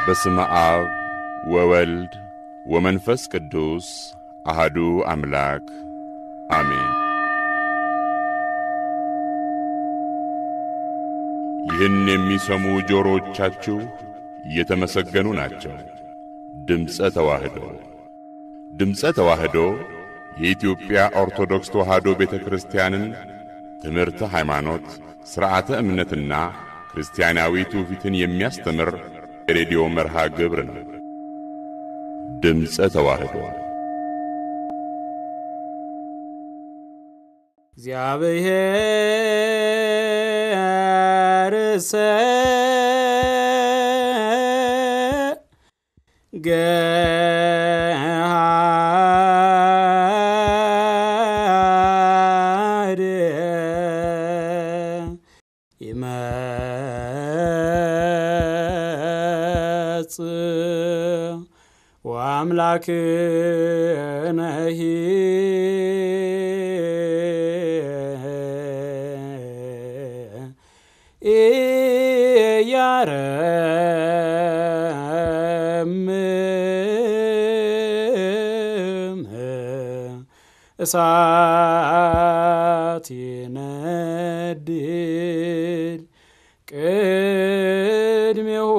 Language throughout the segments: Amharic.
በስመ አብ ወወልድ ወመንፈስ ቅዱስ አሐዱ አምላክ አሜን። ይህን የሚሰሙ ጆሮቻችሁ የተመሰገኑ ናቸው። ድምፀ ተዋህዶ ድምፀ ተዋህዶ የኢትዮጵያ ኦርቶዶክስ ተዋህዶ ቤተክርስቲያንን ትምህርተ ሃይማኖት፣ ሥርዓተ እምነትና ክርስቲያናዊ ትውፊትን የሚያስተምር የሬዲዮ መርሃ ግብር ነው። ድምፀ ተዋህዶ እግዚአብሔር ወአምላክነሂ ኢያረምም እሳት ይነድድ ቅድሜሁ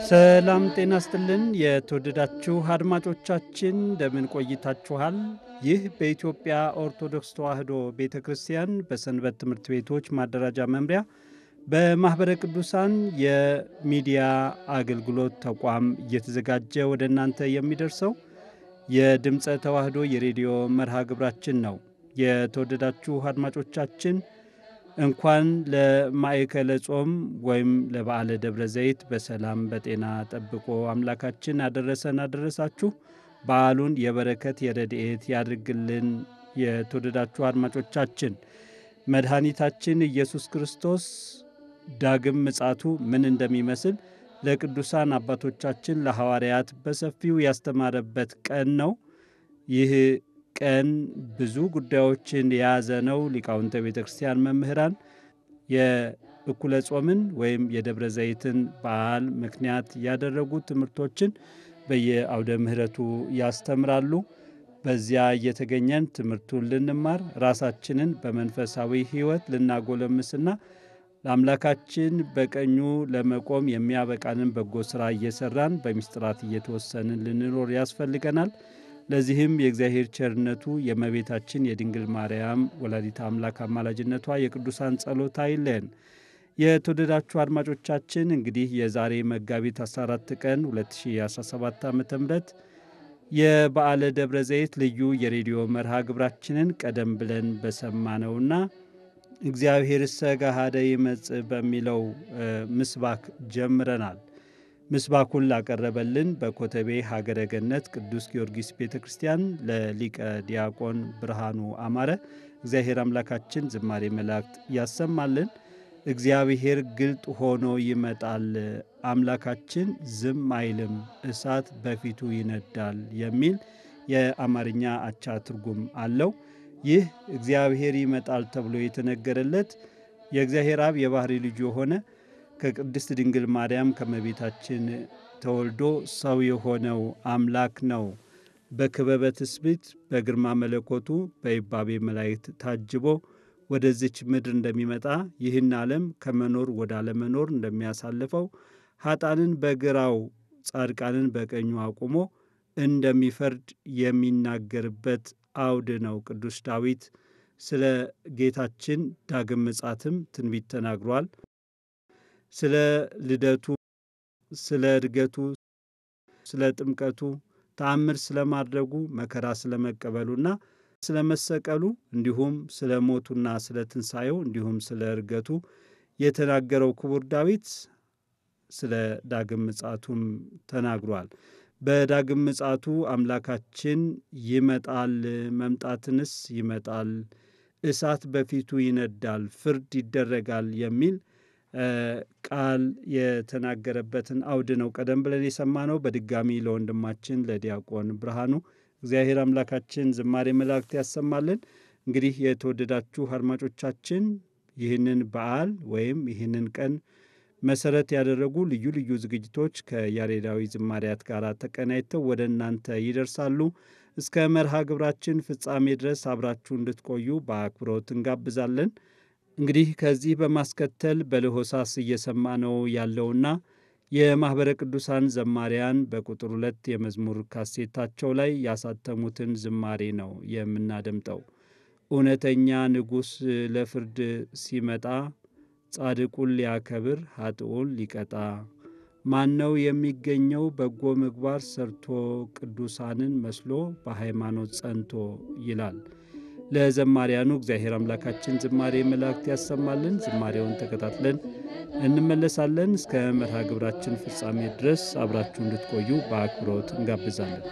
ሰላም ጤና ይስጥልን። የተወደዳችሁ አድማጮቻችን እንደምን ቆይታችኋል? ይህ በኢትዮጵያ ኦርቶዶክስ ተዋህዶ ቤተክርስቲያን በሰንበት ትምህርት ቤቶች ማደራጃ መምሪያ በማኅበረ ቅዱሳን የሚዲያ አገልግሎት ተቋም እየተዘጋጀ ወደ እናንተ የሚደርሰው የድምፀ ተዋህዶ የሬዲዮ መርሃ ግብራችን ነው። የተወደዳችሁ አድማጮቻችን እንኳን ለማዕከለ ጾም ወይም ለበዓለ ደብረ ዘይት በሰላም በጤና ጠብቆ አምላካችን አደረሳችሁ። በዓሉን የበረከት የረድኤት ያድርግልን። የተወደዳችሁ አድማጮቻችን መድኃኒታችን ኢየሱስ ክርስቶስ ዳግም ምጽአቱ ምን እንደሚመስል ለቅዱሳን አባቶቻችን ለሐዋርያት በሰፊው ያስተማረበት ቀን ነው። ይህ ቀን ብዙ ጉዳዮችን የያዘ ነው። ሊቃውንተ ቤተክርስቲያን መምህራን የእኩለ ጾምን ወይም የደብረ ዘይትን በዓል ምክንያት ያደረጉ ትምህርቶችን በየአውደ ምሕረቱ ያስተምራሉ። በዚያ እየተገኘን ትምህርቱን ልንማር ራሳችንን በመንፈሳዊ ሕይወት ልናጎለምስና ለአምላካችን በቀኙ ለመቆም የሚያበቃንን በጎ ሥራ እየሠራን በምስጢራት እየተወሰንን ልንኖር ያስፈልገናል። ለዚህም የእግዚአብሔር ቸርነቱ የእመቤታችን የድንግል ማርያም ወላዲተ አምላክ አማላጅነቷ የቅዱሳን ጸሎት አይለየን። የተወደዳችሁ አድማጮቻችን እንግዲህ የዛሬ መጋቢት 14 ቀን 2017 ዓ.ም የበዓለ ደብረ ዘይት ልዩ የሬዲዮ መርሃ ግብራችንን ቀደም ብለን በሰማነውና እግዚአብሔርሰ ገሃደ ይመጽእ በሚለው ምስባክ ጀምረናል። ምስባኩን ላቀረበልን በኮተቤ ሀገረ ገነት ቅዱስ ጊዮርጊስ ቤተክርስቲያን ለሊቀ ዲያቆን ብርሃኑ አማረ እግዚአብሔር አምላካችን ዝማሬ መላእክት ያሰማልን። እግዚአብሔር ግልጥ ሆኖ ይመጣል፣ አምላካችን ዝም አይልም፣ እሳት በፊቱ ይነዳል የሚል የአማርኛ አቻ ትርጉም አለው። ይህ እግዚአብሔር ይመጣል ተብሎ የተነገረለት የእግዚአብሔር አብ የባህሪ ልጁ የሆነ ከቅድስት ድንግል ማርያም ከመቤታችን ተወልዶ ሰው የሆነው አምላክ ነው። በክበበ ትስብእት በግርማ መለኮቱ በይባቤ መላእክት ታጅቦ ወደዚች ምድር እንደሚመጣ ይህን ዓለም ከመኖር ወደ አለመኖር እንደሚያሳልፈው ኃጥአንን በግራው ጻድቃንን በቀኙ አቁሞ እንደሚፈርድ የሚናገርበት አውድ ነው። ቅዱስ ዳዊት ስለ ጌታችን ዳግም ምጽአትም ትንቢት ተናግሯል። ስለ ልደቱ፣ ስለ እድገቱ፣ ስለ ጥምቀቱ፣ ተአምር ስለማድረጉ፣ መከራ ስለመቀበሉና ስለ መሰቀሉ እንዲሁም ስለ ሞቱና ስለ ትንሣኤው እንዲሁም ስለ ዕርገቱ የተናገረው ክቡር ዳዊት ስለ ዳግም ምጽአቱም ተናግሯል። በዳግም ምጽአቱ አምላካችን ይመጣል፣ መምጣትንስ ይመጣል፣ እሳት በፊቱ ይነዳል፣ ፍርድ ይደረጋል የሚል ቃል የተናገረበትን አውድ ነው ቀደም ብለን የሰማነው። በድጋሚ ለወንድማችን ለዲያቆን ብርሃኑ እግዚአብሔር አምላካችን ዝማሬ መላእክት ያሰማልን። እንግዲህ የተወደዳችሁ አድማጮቻችን ይህንን በዓል ወይም ይህንን ቀን መሰረት ያደረጉ ልዩ ልዩ ዝግጅቶች ከያሬዳዊ ዝማሪያት ጋር ተቀናይተው ወደ እናንተ ይደርሳሉ። እስከ መርሃ ግብራችን ፍጻሜ ድረስ አብራችሁ እንድትቆዩ በአክብሮት እንጋብዛለን። እንግዲህ ከዚህ በማስከተል በለሆሳስ እየሰማነው ያለውና የማኅበረ ቅዱሳን ዘማሪያን በቁጥር 2 የመዝሙር ካሴታቸው ላይ ያሳተሙትን ዝማሬ ነው የምናደምጠው። እውነተኛ ንጉሥ ለፍርድ ሲመጣ ጻድቁን ሊያከብር ኃጥኡን ሊቀጣ፣ ማነው የሚገኘው በጎ ምግባር ሰርቶ ቅዱሳንን መስሎ በሃይማኖት ጸንቶ ይላል። ለዘማሪያኑ እግዚአብሔር አምላካችን ዝማሬ መላእክት ያሰማልን። ዝማሬውን ተከታትለን እንመለሳለን። እስከ መርሃ ግብራችን ፍጻሜ ድረስ አብራችሁ እንድትቆዩ በአክብሮት እንጋብዛለን።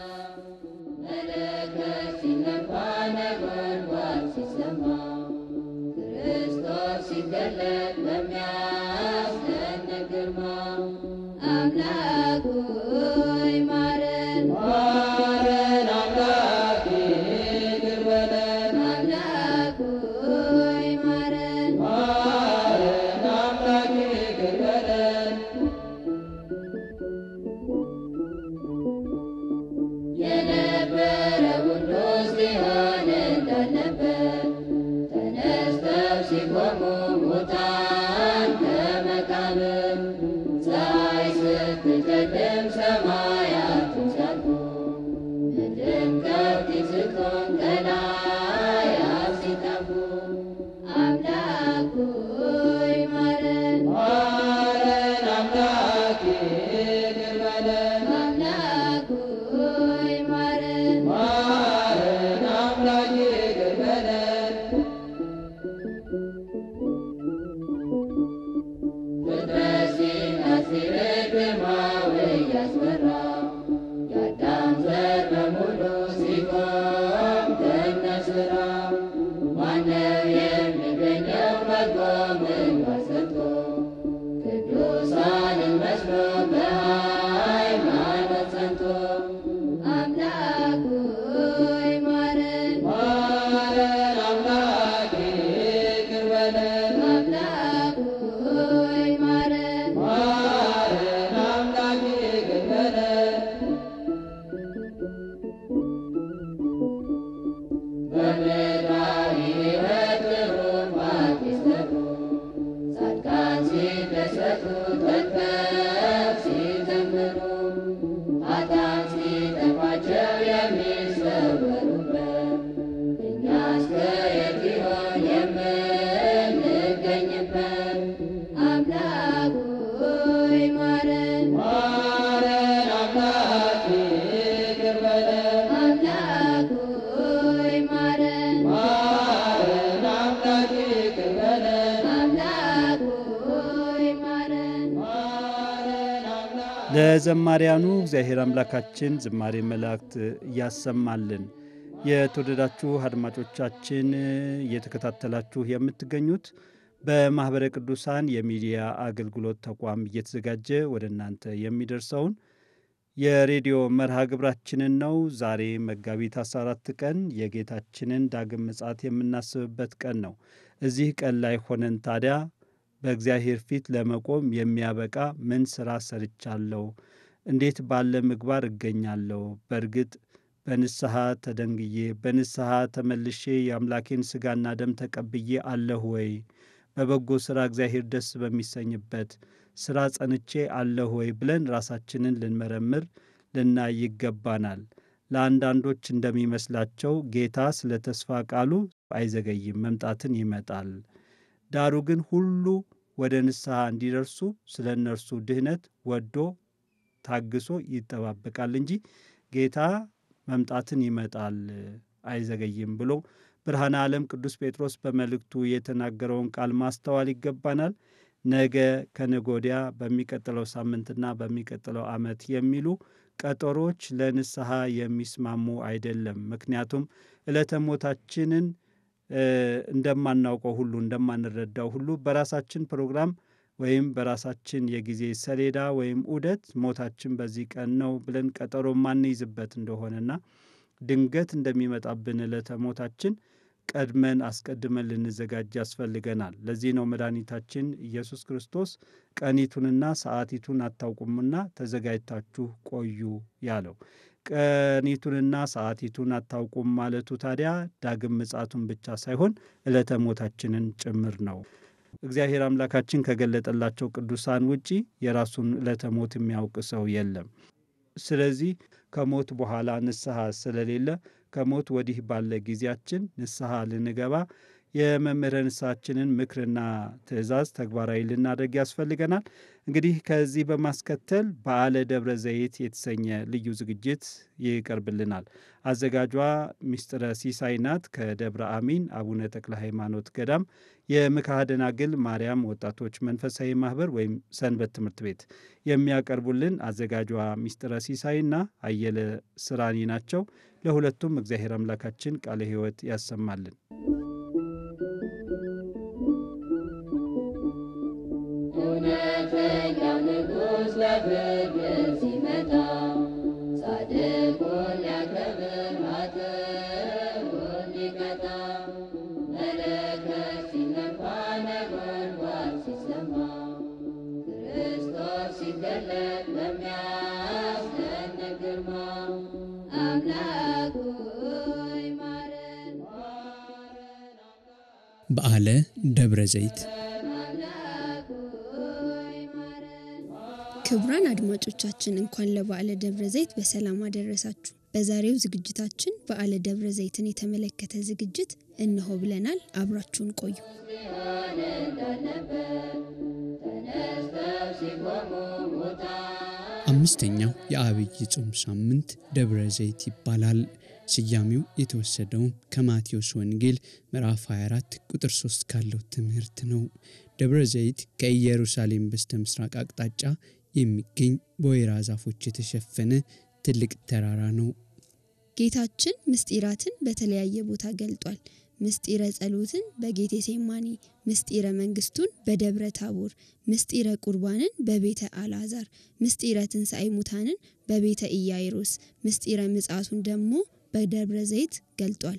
ክርስቶስ ሲገለጥ በሚያስደንቅ ግርማ አምላኩ ሆይ ማረን ማረን አምላኬ ይቅር በለን አምላኩ ሆይ ማረን ማረን አምላኬ ይቅር በለን የነበረ ሁሉ ሲሆን እንዳልነበር ተነስተው ሲቆሙ ሙታን ከመቃብር ፀሐይ ስትጨልም ሰማያትን ሲያልፉ ምድርም ከፊት ስትሆን ቀላያት ሲጠፉ አምላኩ ሆይ ማረን ማረን አምላኬ ይቅር በለን አምላኩ ሆይ ማረን ማረን አምላኬ ይቅር በለን ፍጥረት ሲናሲርቅ ግርማው እያስፈራ የአዳም ዘር በሙሉ ሲቆም ከነሥራ ማነው የሚገኘው በጎ ምግባር ሰርቶ ቅዱሳንን መስሎ በሃይማኖት ጸንቶ አምላኩ ሆይ ማረን ማረን አምላኬ ይቅር በለን አምላኩ ሆይ ማረን ማረን አምላኬ ይቅር በለን በምድራዊ ሕይወት ትሩፋት ሲሠሩ ጻድቃን ሲደሰቱ ተግተው ሲዘምሩ ኃጥአን ሲጠፋቸው የሚሰወሩበት እኛስ ከየት ይሆን የምንገኝበት አምላኩ ሆይ ማረን ማረን አምላኬ ይቅር በለን አምላኩ ሆይ ማረን ማረን አምላኬ ይቅር በለን አምላኩ ሆይ ማረን ማረን አምላኬ ለዘማሪያኑ እግዚአብሔር አምላካችን ዝማሬ መላእክት እያሰማልን። የተወደዳችሁ አድማጮቻችን እየተከታተላችሁ የምትገኙት በማኅበረ ቅዱሳን የሚዲያ አገልግሎት ተቋም እየተዘጋጀ ወደ እናንተ የሚደርሰውን የሬዲዮ መርሃ ግብራችንን ነው። ዛሬ መጋቢት 14 ቀን የጌታችንን ዳግም ምጽአት የምናስብበት ቀን ነው። እዚህ ቀን ላይ ሆነን ታዲያ በእግዚአብሔር ፊት ለመቆም የሚያበቃ ምን ሥራ ሰርቻለሁ? እንዴት ባለ ምግባር እገኛለሁ? በእርግጥ በንስሐ ተደንግዬ በንስሐ ተመልሼ የአምላኬን ሥጋና ደም ተቀብዬ አለሁ ወይ? በበጎ ሥራ እግዚአብሔር ደስ በሚሰኝበት ሥራ ጸንቼ አለሁ ወይ ብለን ራሳችንን ልንመረምር ልናይ ይገባናል። ለአንዳንዶች እንደሚመስላቸው ጌታ ስለ ተስፋ ቃሉ አይዘገይም፣ መምጣትን ይመጣል። ዳሩ ግን ሁሉ ወደ ንስሐ እንዲደርሱ ስለ እነርሱ ድህነት ወዶ ታግሶ ይጠባበቃል እንጂ ጌታ መምጣትን ይመጣል አይዘገይም ብሎ ብርሃነ ዓለም ቅዱስ ጴጥሮስ በመልእክቱ የተናገረውን ቃል ማስተዋል ይገባናል። ነገ ከነጎዲያ በሚቀጥለው ሳምንትና በሚቀጥለው ዓመት የሚሉ ቀጠሮች ለንስሐ የሚስማሙ አይደለም። ምክንያቱም ዕለተ ሞታችንን እንደማናውቀው ሁሉ እንደማንረዳው ሁሉ በራሳችን ፕሮግራም ወይም በራሳችን የጊዜ ሰሌዳ ወይም ዑደት ሞታችን በዚህ ቀን ነው ብለን ቀጠሮ ማንይዝበት እንደሆነና ድንገት እንደሚመጣብን ዕለተ ሞታችን ቀድመን አስቀድመን ልንዘጋጅ ያስፈልገናል። ለዚህ ነው መድኃኒታችን ኢየሱስ ክርስቶስ ቀኒቱንና ሰዓቲቱን አታውቁምና ተዘጋጅታችሁ ቆዩ ያለው። ቀኒቱንና ሰዓቲቱን አታውቁም ማለቱ ታዲያ ዳግም ምጽአቱን ብቻ ሳይሆን ዕለተ ሞታችንን ጭምር ነው። እግዚአብሔር አምላካችን ከገለጠላቸው ቅዱሳን ውጪ የራሱን ዕለተ ሞት የሚያውቅ ሰው የለም። ስለዚህ ከሞት በኋላ ንስሐ ስለሌለ ከሞት ወዲህ ባለ ጊዜያችን ንስሐ ልንገባ የመምህረ ንስሐችንን ምክርና ትእዛዝ ተግባራዊ ልናደርግ ያስፈልገናል። እንግዲህ ከዚህ በማስከተል በዓለ ደብረ ዘይት የተሰኘ ልዩ ዝግጅት ይቀርብልናል። አዘጋጇ ሚስጥረ ሲሳይ ናት። ከደብረ አሚን አቡነ ተክለ ሃይማኖት ገዳም የምክሐ ደናግል ማርያም ወጣቶች መንፈሳዊ ማህበር ወይም ሰንበት ትምህርት ቤት የሚያቀርቡልን አዘጋጇ ሚስጥረ ሲሳይና አየለ ስራኒ ናቸው። ለሁለቱም እግዚአብሔር አምላካችን ቃለ ሕይወት ያሰማልን። እውነተኛው ንጉሥ ለፍርድ ሲመጣ ጻድቁን ሊያከብር ኃጥኡን ሊቀጣ መለከት ሲነፋ ነጎድጓድ ሲሰማ ክርስቶስ ሲገለጥ በሚያስደንቅ ግርማ አምላክ ሆይ ማረን። በዓለ ደብረ ዘይት ክቡራን አድማጮቻችን እንኳን ለበዓለ ደብረ ዘይት በሰላም አደረሳችሁ። በዛሬው ዝግጅታችን በዓለ ደብረ ዘይትን የተመለከተ ዝግጅት እነሆ ብለናል። አብራችሁን ቆዩ። አምስተኛው የአብይ ጾም ሳምንት ደብረ ዘይት ይባላል። ስያሜው የተወሰደው ከማቴዎስ ወንጌል ምዕራፍ 24 ቁጥር 3 ካለው ትምህርት ነው። ደብረ ዘይት ከኢየሩሳሌም በስተምስራቅ አቅጣጫ የሚገኝ በወይራ ዛፎች የተሸፈነ ትልቅ ተራራ ነው። ጌታችን ምስጢራትን በተለያየ ቦታ ገልጧል። ምስጢረ ጸሎትን በጌቴሴማኒ፣ ምስጢረ መንግስቱን በደብረ ታቦር፣ ምስጢረ ቁርባንን በቤተ አልዓዛር፣ ምስጢረ ትንሣኤ ሙታንን በቤተ ኢያኢሮስ፣ ምስጢረ ምጽአቱን ደግሞ በደብረ ዘይት ገልጧል።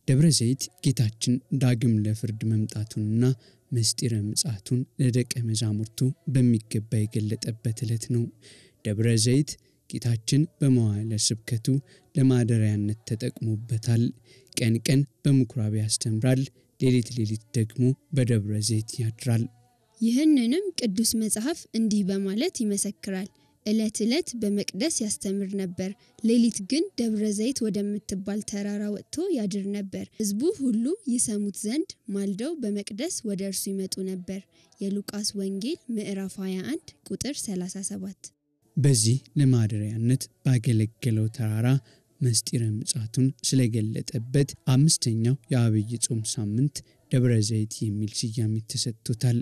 ደብረ ዘይት ጌታችን ዳግም ለፍርድ መምጣቱንና ምስጢረ ምጽአቱን ለደቀ መዛሙርቱ በሚገባ የገለጠበት ዕለት ነው። ደብረ ዘይት ጌታችን በመዋዕለ ስብከቱ ለማደሪያነት ተጠቅሞበታል። ቀን ቀን በምኩራብ ያስተምራል፣ ሌሊት ሌሊት ደግሞ በደብረ ዘይት ያድራል። ይህንንም ቅዱስ መጽሐፍ እንዲህ በማለት ይመሰክራል። ዕለት ዕለት በመቅደስ ያስተምር ነበር፣ ሌሊት ግን ደብረ ዘይት ወደምትባል ተራራ ወጥቶ ያድር ነበር። ሕዝቡ ሁሉ ይሰሙት ዘንድ ማልደው በመቅደስ ወደ እርሱ ይመጡ ነበር። የሉቃስ ወንጌል ምዕራፍ 21 ቁጥር 37። በዚህ ለማደሪያነት ባገለገለው ተራራ ምስጢረ ምጽአቱን ስለገለጠበት አምስተኛው የአብይ ጾም ሳምንት ደብረ ዘይት የሚል ስያሜ ተሰጥቶታል።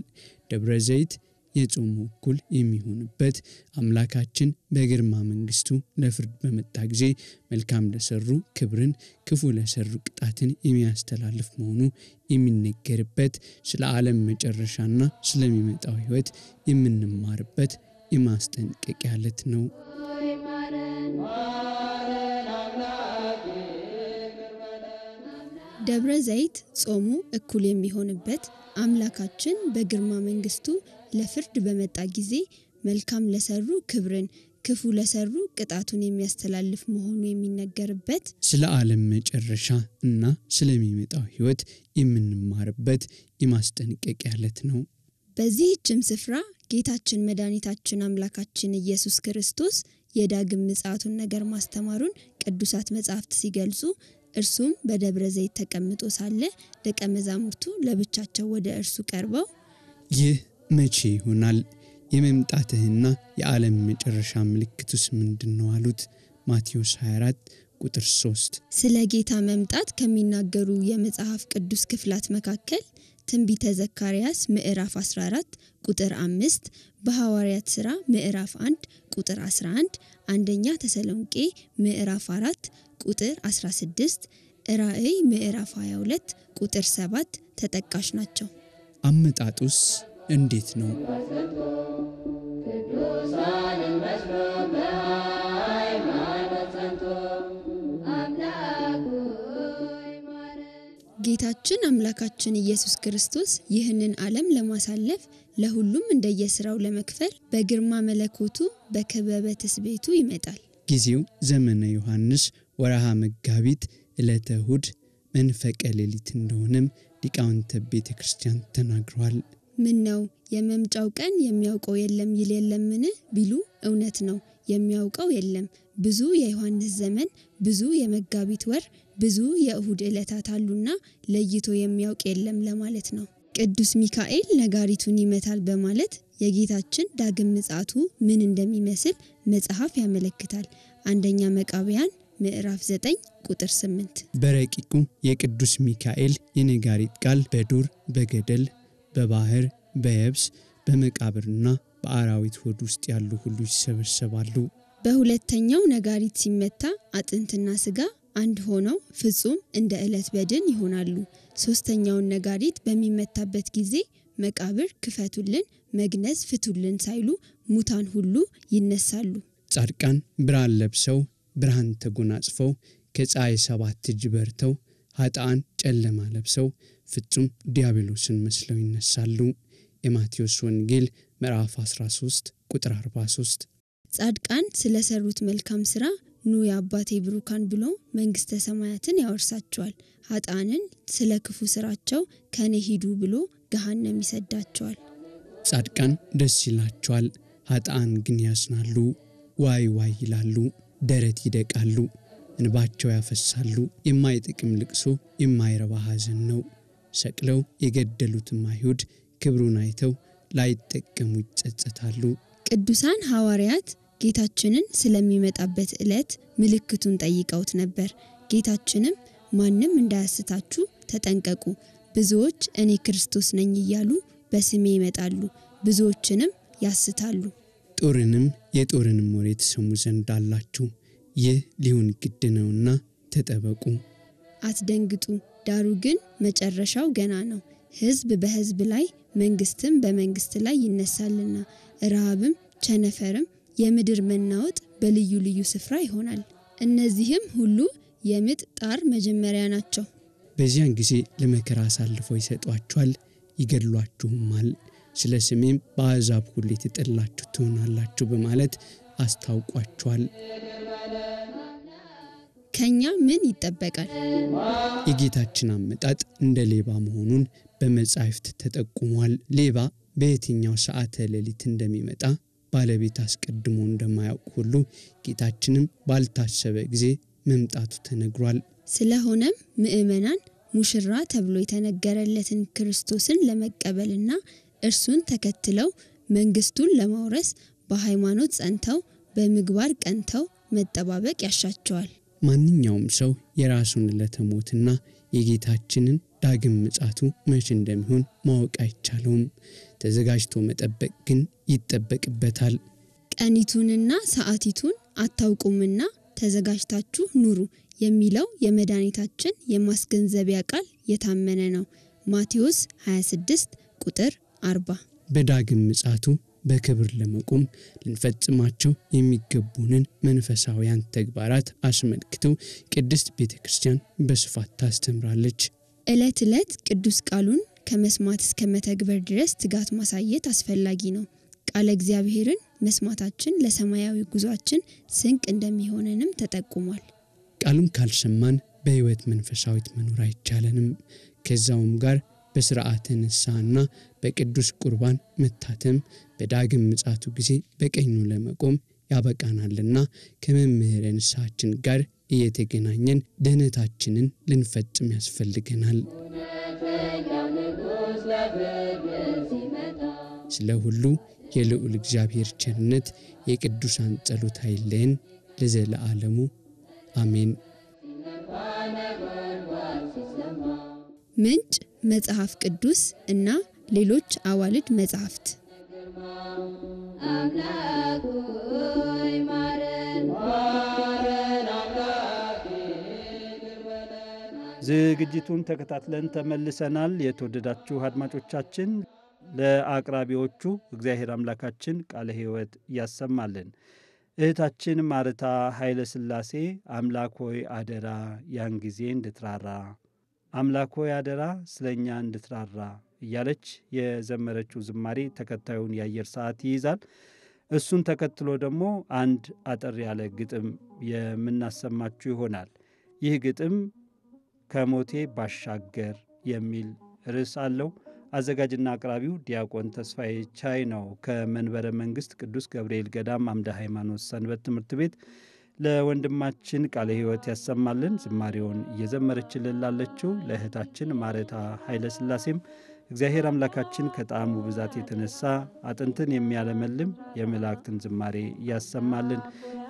ደብረ ዘይት የጾሙ እኩል የሚሆንበት አምላካችን በግርማ መንግስቱ ለፍርድ በመጣ ጊዜ መልካም ለሰሩ ክብርን፣ ክፉ ለሰሩ ቅጣትን የሚያስተላልፍ መሆኑ የሚነገርበት፣ ስለ ዓለም መጨረሻና ስለሚመጣው ሕይወት የምንማርበት የማስጠንቀቂያ ዕለት ነው። ደብረ ዘይት ጾሙ እኩል የሚሆንበት አምላካችን በግርማ መንግስቱ ለፍርድ በመጣ ጊዜ መልካም ለሰሩ ክብርን፣ ክፉ ለሰሩ ቅጣቱን የሚያስተላልፍ መሆኑ የሚነገርበት፣ ስለ ዓለም መጨረሻ እና ስለሚመጣው ሕይወት የምንማርበት የማስጠንቀቂያ ዕለት ነው። በዚህችም ስፍራ ጌታችን መድኃኒታችን አምላካችን ኢየሱስ ክርስቶስ የዳግም ምጽአቱን ነገር ማስተማሩን ቅዱሳት መጻሕፍት ሲገልጹ፣ እርሱም በደብረ ዘይት ተቀምጦ ሳለ ደቀ መዛሙርቱ ለብቻቸው ወደ እርሱ ቀርበው ይህ መቼ ይሆናል? የመምጣትህና የዓለም መጨረሻ ምልክቱስ ምንድነው አሉት። ማቴዎስ 24 ቁጥር 3 ስለ ጌታ መምጣት ከሚናገሩ የመጽሐፍ ቅዱስ ክፍላት መካከል ትንቢተ ዘካርያስ ምዕራፍ 14 ቁጥር 5፣ በሐዋርያት ሥራ ምዕራፍ 1 ቁጥር 11፣ አንደኛ ተሰሎንቄ ምዕራፍ 4 ቁጥር 16፣ ራእይ ምዕራፍ 22 ቁጥር 7 ተጠቃሽ ናቸው። አመጣጡስ እንዴት ነው? ቅዱሳንን መስሎ በሃይማኖት ጸንቶ አምላኩ ሆይ ማረን። ጌታችን አምላካችን ኢየሱስ ክርስቶስ ይህንን ዓለም ለማሳለፍ ለሁሉም እንደየሥራው ለመክፈል በግርማ መለኮቱ በክበበ ትስብእቱ ይመጣል። ጊዜው ዘመነ ዮሐንስ ወርሃ መጋቢት ዕለተ እሁድ መንፈቀ ሌሊት እንደሆነም ሊቃውንተ ቤተ ክርስቲያን ተናግረዋል። ምን ነው የመምጫው ቀን የሚያውቀው የለም ይል የለምን ቢሉ እውነት ነው፣ የሚያውቀው የለም። ብዙ የዮሐንስ ዘመን፣ ብዙ የመጋቢት ወር፣ ብዙ የእሁድ ዕለታት አሉና ለይቶ የሚያውቅ የለም ለማለት ነው። ቅዱስ ሚካኤል ነጋሪቱን ይመታል በማለት የጌታችን ዳግም ምጽአቱ ምን እንደሚመስል መጽሐፍ ያመለክታል። አንደኛ መቃብያን ምዕራፍ 9 ቁጥር 8 በረቂቁ የቅዱስ ሚካኤል የነጋሪት ቃል በዱር በገደል በባህር በየብስ በመቃብርና በአራዊት ሆድ ውስጥ ያሉ ሁሉ ይሰበሰባሉ። በሁለተኛው ነጋሪት ሲመታ አጥንትና ስጋ አንድ ሆነው ፍጹም እንደ ዕለት በድን ይሆናሉ። ሶስተኛውን ነጋሪት በሚመታበት ጊዜ መቃብር ክፈቱልን፣ መግነዝ ፍቱልን ሳይሉ ሙታን ሁሉ ይነሳሉ። ጻድቃን ብርሃን ለብሰው ብርሃን ተጎናጽፈው ከፀሐይ 7 እጅ በርተው ኃጥአን ጨለማ ለብሰው ፍጹም ዲያብሎስን መስለው ይነሳሉ። የማቴዎስ ወንጌል ምዕራፍ 13 ቁጥር 43 ጻድቃን ስለሰሩት መልካም ሥራ ኑ የአባቴ ብሩካን ብሎ መንግሥተ ሰማያትን ያወርሳቸዋል። ኃጥአንን ስለ ክፉ ሥራቸው ከኔ ሂዱ ብሎ ገሃነም ይሰዳቸዋል። ጻድቃን ደስ ይላቸዋል፣ ኃጥአን ግን ያዝናሉ፣ ዋይ ዋይ ይላሉ፣ ደረት ይደቃሉ፣ እንባቸው ያፈሳሉ። የማይጥቅም ልቅሶ የማይረባ ሐዘን ነው። ሰቅለው የገደሉትም አይሁድ ክብሩን አይተው ላይጠቀሙ ይጸጸታሉ። ቅዱሳን ሐዋርያት ጌታችንን ስለሚመጣበት ዕለት ምልክቱን ጠይቀውት ነበር። ጌታችንም ማንም እንዳያስታችሁ ተጠንቀቁ፣ ብዙዎች እኔ ክርስቶስ ነኝ እያሉ በስሜ ይመጣሉ፣ ብዙዎችንም ያስታሉ። ጦርንም የጦርንም ወሬ ተሰሙ ዘንድ አላችሁ፣ ይህ ሊሆን ግድ ነውና ተጠበቁ። አትደንግጡ፣ ዳሩ ግን መጨረሻው ገና ነው። ሕዝብ በሕዝብ ላይ መንግስትም በመንግስት ላይ ይነሳልና ረሃብም ቸነፈርም የምድር መናወጥ በልዩ ልዩ ስፍራ ይሆናል። እነዚህም ሁሉ የምጥ ጣር መጀመሪያ ናቸው። በዚያን ጊዜ ለመከራ አሳልፈው ይሰጧችኋል፣ ይገድሏችሁማል። ስለ ስሜም በአሕዛብ ሁሉ የተጠላችሁ ትሆናላችሁ በማለት አስታውቋችኋል። ከኛ ምን ይጠበቃል? የጌታችን አመጣጥ እንደ ሌባ መሆኑን በመጻሕፍት ተጠቁሟል። ሌባ በየትኛው ሰዓተ ሌሊት እንደሚመጣ ባለቤት አስቀድሞ እንደማያውቅ ሁሉ ጌታችንም ባልታሰበ ጊዜ መምጣቱ ተነግሯል። ስለሆነም ምእመናን ሙሽራ ተብሎ የተነገረለትን ክርስቶስን ለመቀበልና እርሱን ተከትለው መንግስቱን ለማውረስ በሃይማኖት ጸንተው በምግባር ቀንተው መጠባበቅ ያሻቸዋል። ማንኛውም ሰው የራሱን ለተሞትና የጌታችንን ዳግም ምጽአቱ መቼ እንደሚሆን ማወቅ አይቻለውም። ተዘጋጅቶ መጠበቅ ግን ይጠበቅበታል። ቀኒቱንና ሰዓቲቱን አታውቁምና ተዘጋጅታችሁ ኑሩ የሚለው የመድኃኒታችን የማስገንዘቢያ ቃል የታመነ ነው። ማቴዎስ 26 ቁጥር 40 በዳግም ምጽአቱ በክብር ለመቆም ልንፈጽማቸው የሚገቡንን መንፈሳዊያን ተግባራት አስመልክቶ ቅድስት ቤተክርስቲያን በስፋት ታስተምራለች። ዕለት ዕለት ቅዱስ ቃሉን ከመስማት እስከ መተግበር ድረስ ትጋት ማሳየት አስፈላጊ ነው። ቃለ እግዚአብሔርን መስማታችን ለሰማያዊ ጉዟችን ስንቅ እንደሚሆነንም ተጠቁሟል። ቃሉን ካልሰማን በሕይወት መንፈሳዊት መኖር አይቻለንም። ከዛውም ጋር በሥርዓተ ንስሐና በቅዱስ ቁርባን መታተም በዳግም ምጽአቱ ጊዜ በቀኙ ለመቆም ያበቃናልና ከመምህረ ንስሐችን ጋር እየተገናኘን ድኅነታችንን ልንፈጽም ያስፈልገናል። ስለ ሁሉ የልዑል እግዚአብሔር ቸርነት የቅዱሳን ጸሎት አይለየን ለዘለዓለሙ አሜን። ምንጭ መጽሐፍ ቅዱስ እና ሌሎች አዋልድ መጽሐፍት። አምላክ ሆይ ማረን። ዝግጅቱን ተከታትለን ተመልሰናል። የተወደዳችሁ አድማጮቻችን፣ ለአቅራቢዎቹ እግዚአብሔር አምላካችን ቃለ ሕይወት ያሰማልን። እህታችን ማርታ ኃይለ ሥላሴ አምላክ ሆይ አደራ ያን ጊዜ እንድትራራ፣ አምላክ ሆይ አደራ ስለኛ እንድትራራ እያለች የዘመረችው ዝማሬ ተከታዩን የአየር ሰዓት ይይዛል። እሱን ተከትሎ ደግሞ አንድ አጠር ያለ ግጥም የምናሰማችሁ ይሆናል። ይህ ግጥም ከሞቴ ባሻገር የሚል ርዕስ አለው። አዘጋጅና አቅራቢው ዲያቆን ተስፋዬ ቻይ ነው። ከመንበረ መንግሥት ቅዱስ ገብርኤል ገዳም አምደ ሃይማኖት ሰንበት ትምህርት ቤት ለወንድማችን ቃለ ሕይወት ያሰማልን። ዝማሬውን እየዘመረችልን ላለችው ለእህታችን ማርታ ኃይለ ሥላሴም እግዚአብሔር አምላካችን ከጣዕሙ ብዛት የተነሳ አጥንትን የሚያለመልም የመላእክትን ዝማሬ ያሰማልን።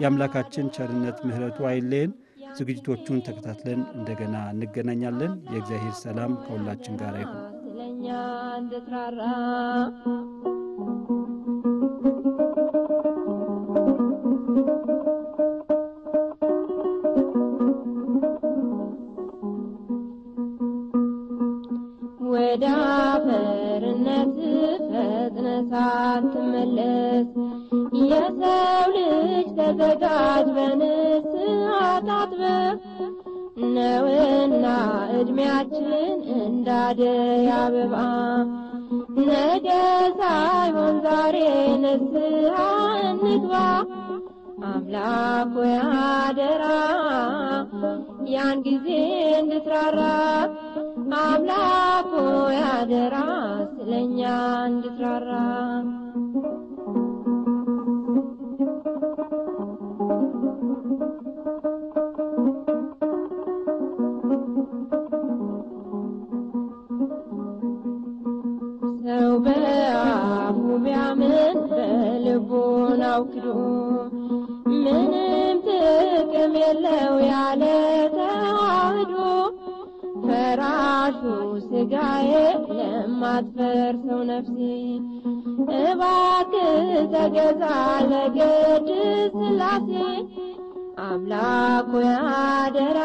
የአምላካችን ቸርነት ምሕረቱ አይለየን። ዝግጅቶቹን ተከታትለን እንደገና እንገናኛለን። የእግዚአብሔር ሰላም ከሁላችን ጋር ይሁን። ስለኛ እንድትራራ ወደ አፈርነት ፈጥነህ ሳትመለስ የሰው ልጅ ተዘጋጅ በንስሐ ታጥበህ ነውና ዕድሜያችን እንዳደይ አበባ ነገ ሳይሆን ዛሬ ንስሐ እንግባ። አምላክ ሆይ አደራ ያን ጊዜ እንድትራራ፣ አምላክ ሆይ አደራ ስለኛ እንድትራራ። ሰው በአፉ ቢያምን በልቡናው ክዶ ምንም ጥቅም የለው ያለ ተዋህዶ። ፈራሹ ሥጋዬ ለማትፈርሰው ነፍሴ እባክህ ተገዛ ለቅድስት ሥላሴ። አምላክ ሆይ አደራ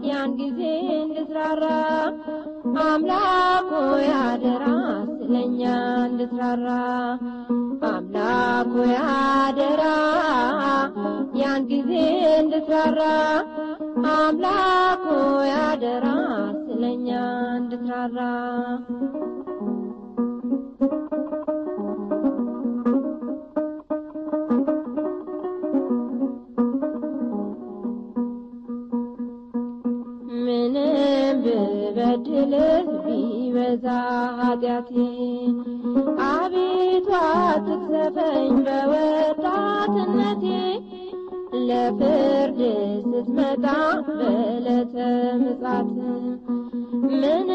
ያን ጊዜ እንድትራራ፣ አምላክ ሆይ አደራ ስለኛ እንድትራራ። አምላክ ሆይ አደራ ያን ጊዜ እንድትራራ፣ አምላክ ሆይ አደራ ስለኛ እንድትራራ። ምንም ብበድልህ ቢበዛ ኃጢአቴ አቤቱ አትቅሰፈኝ በወጣትነቴ። ለፍርድ ስትመጣ በዕለተ ምጽአት ምን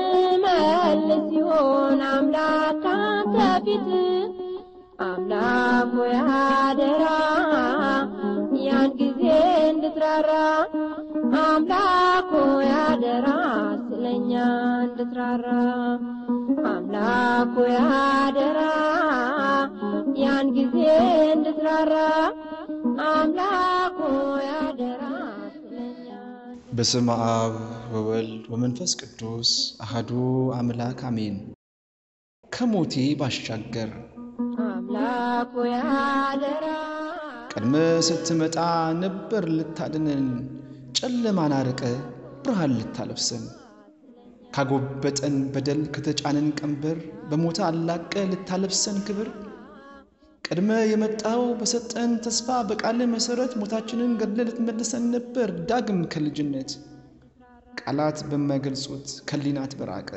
መልስ ሲሆን አምላክ ካንተ ፊት። አምላክ ሆይ አደራ ያን ጊዜ እንድትራራ፣ አምላክ ሆይ አደራ ስለኛ እንድትራራ። አምላክ ሆይ አደራ ያን ጊዜ እንድትራራ፣ አምላክ ሆይ አደራ ስለኛ። በስመ አብ ወወልድ ወመንፈስ ቅዱስ አሐዱ አምላክ አሜን። ከሞቴ ባሻገር አምላክ ሆይ አደራ ቀድመ ስትመጣ ነበር ልታድነን፣ ጨለማን አርቀ ብርሃን ልታለብሰን። ካጎበጠን በደል ከተጫነን ቀንበር በሞት አላቀ ልታለብሰን ክብር። ቀድመ የመጣው በሰጠን ተስፋ በቃል መሰረት ሞታችንን ገድለ ልትመልሰን ነበር ዳግም ከልጅነት። ቃላት በማይገልጹት ከሊናት በራቀ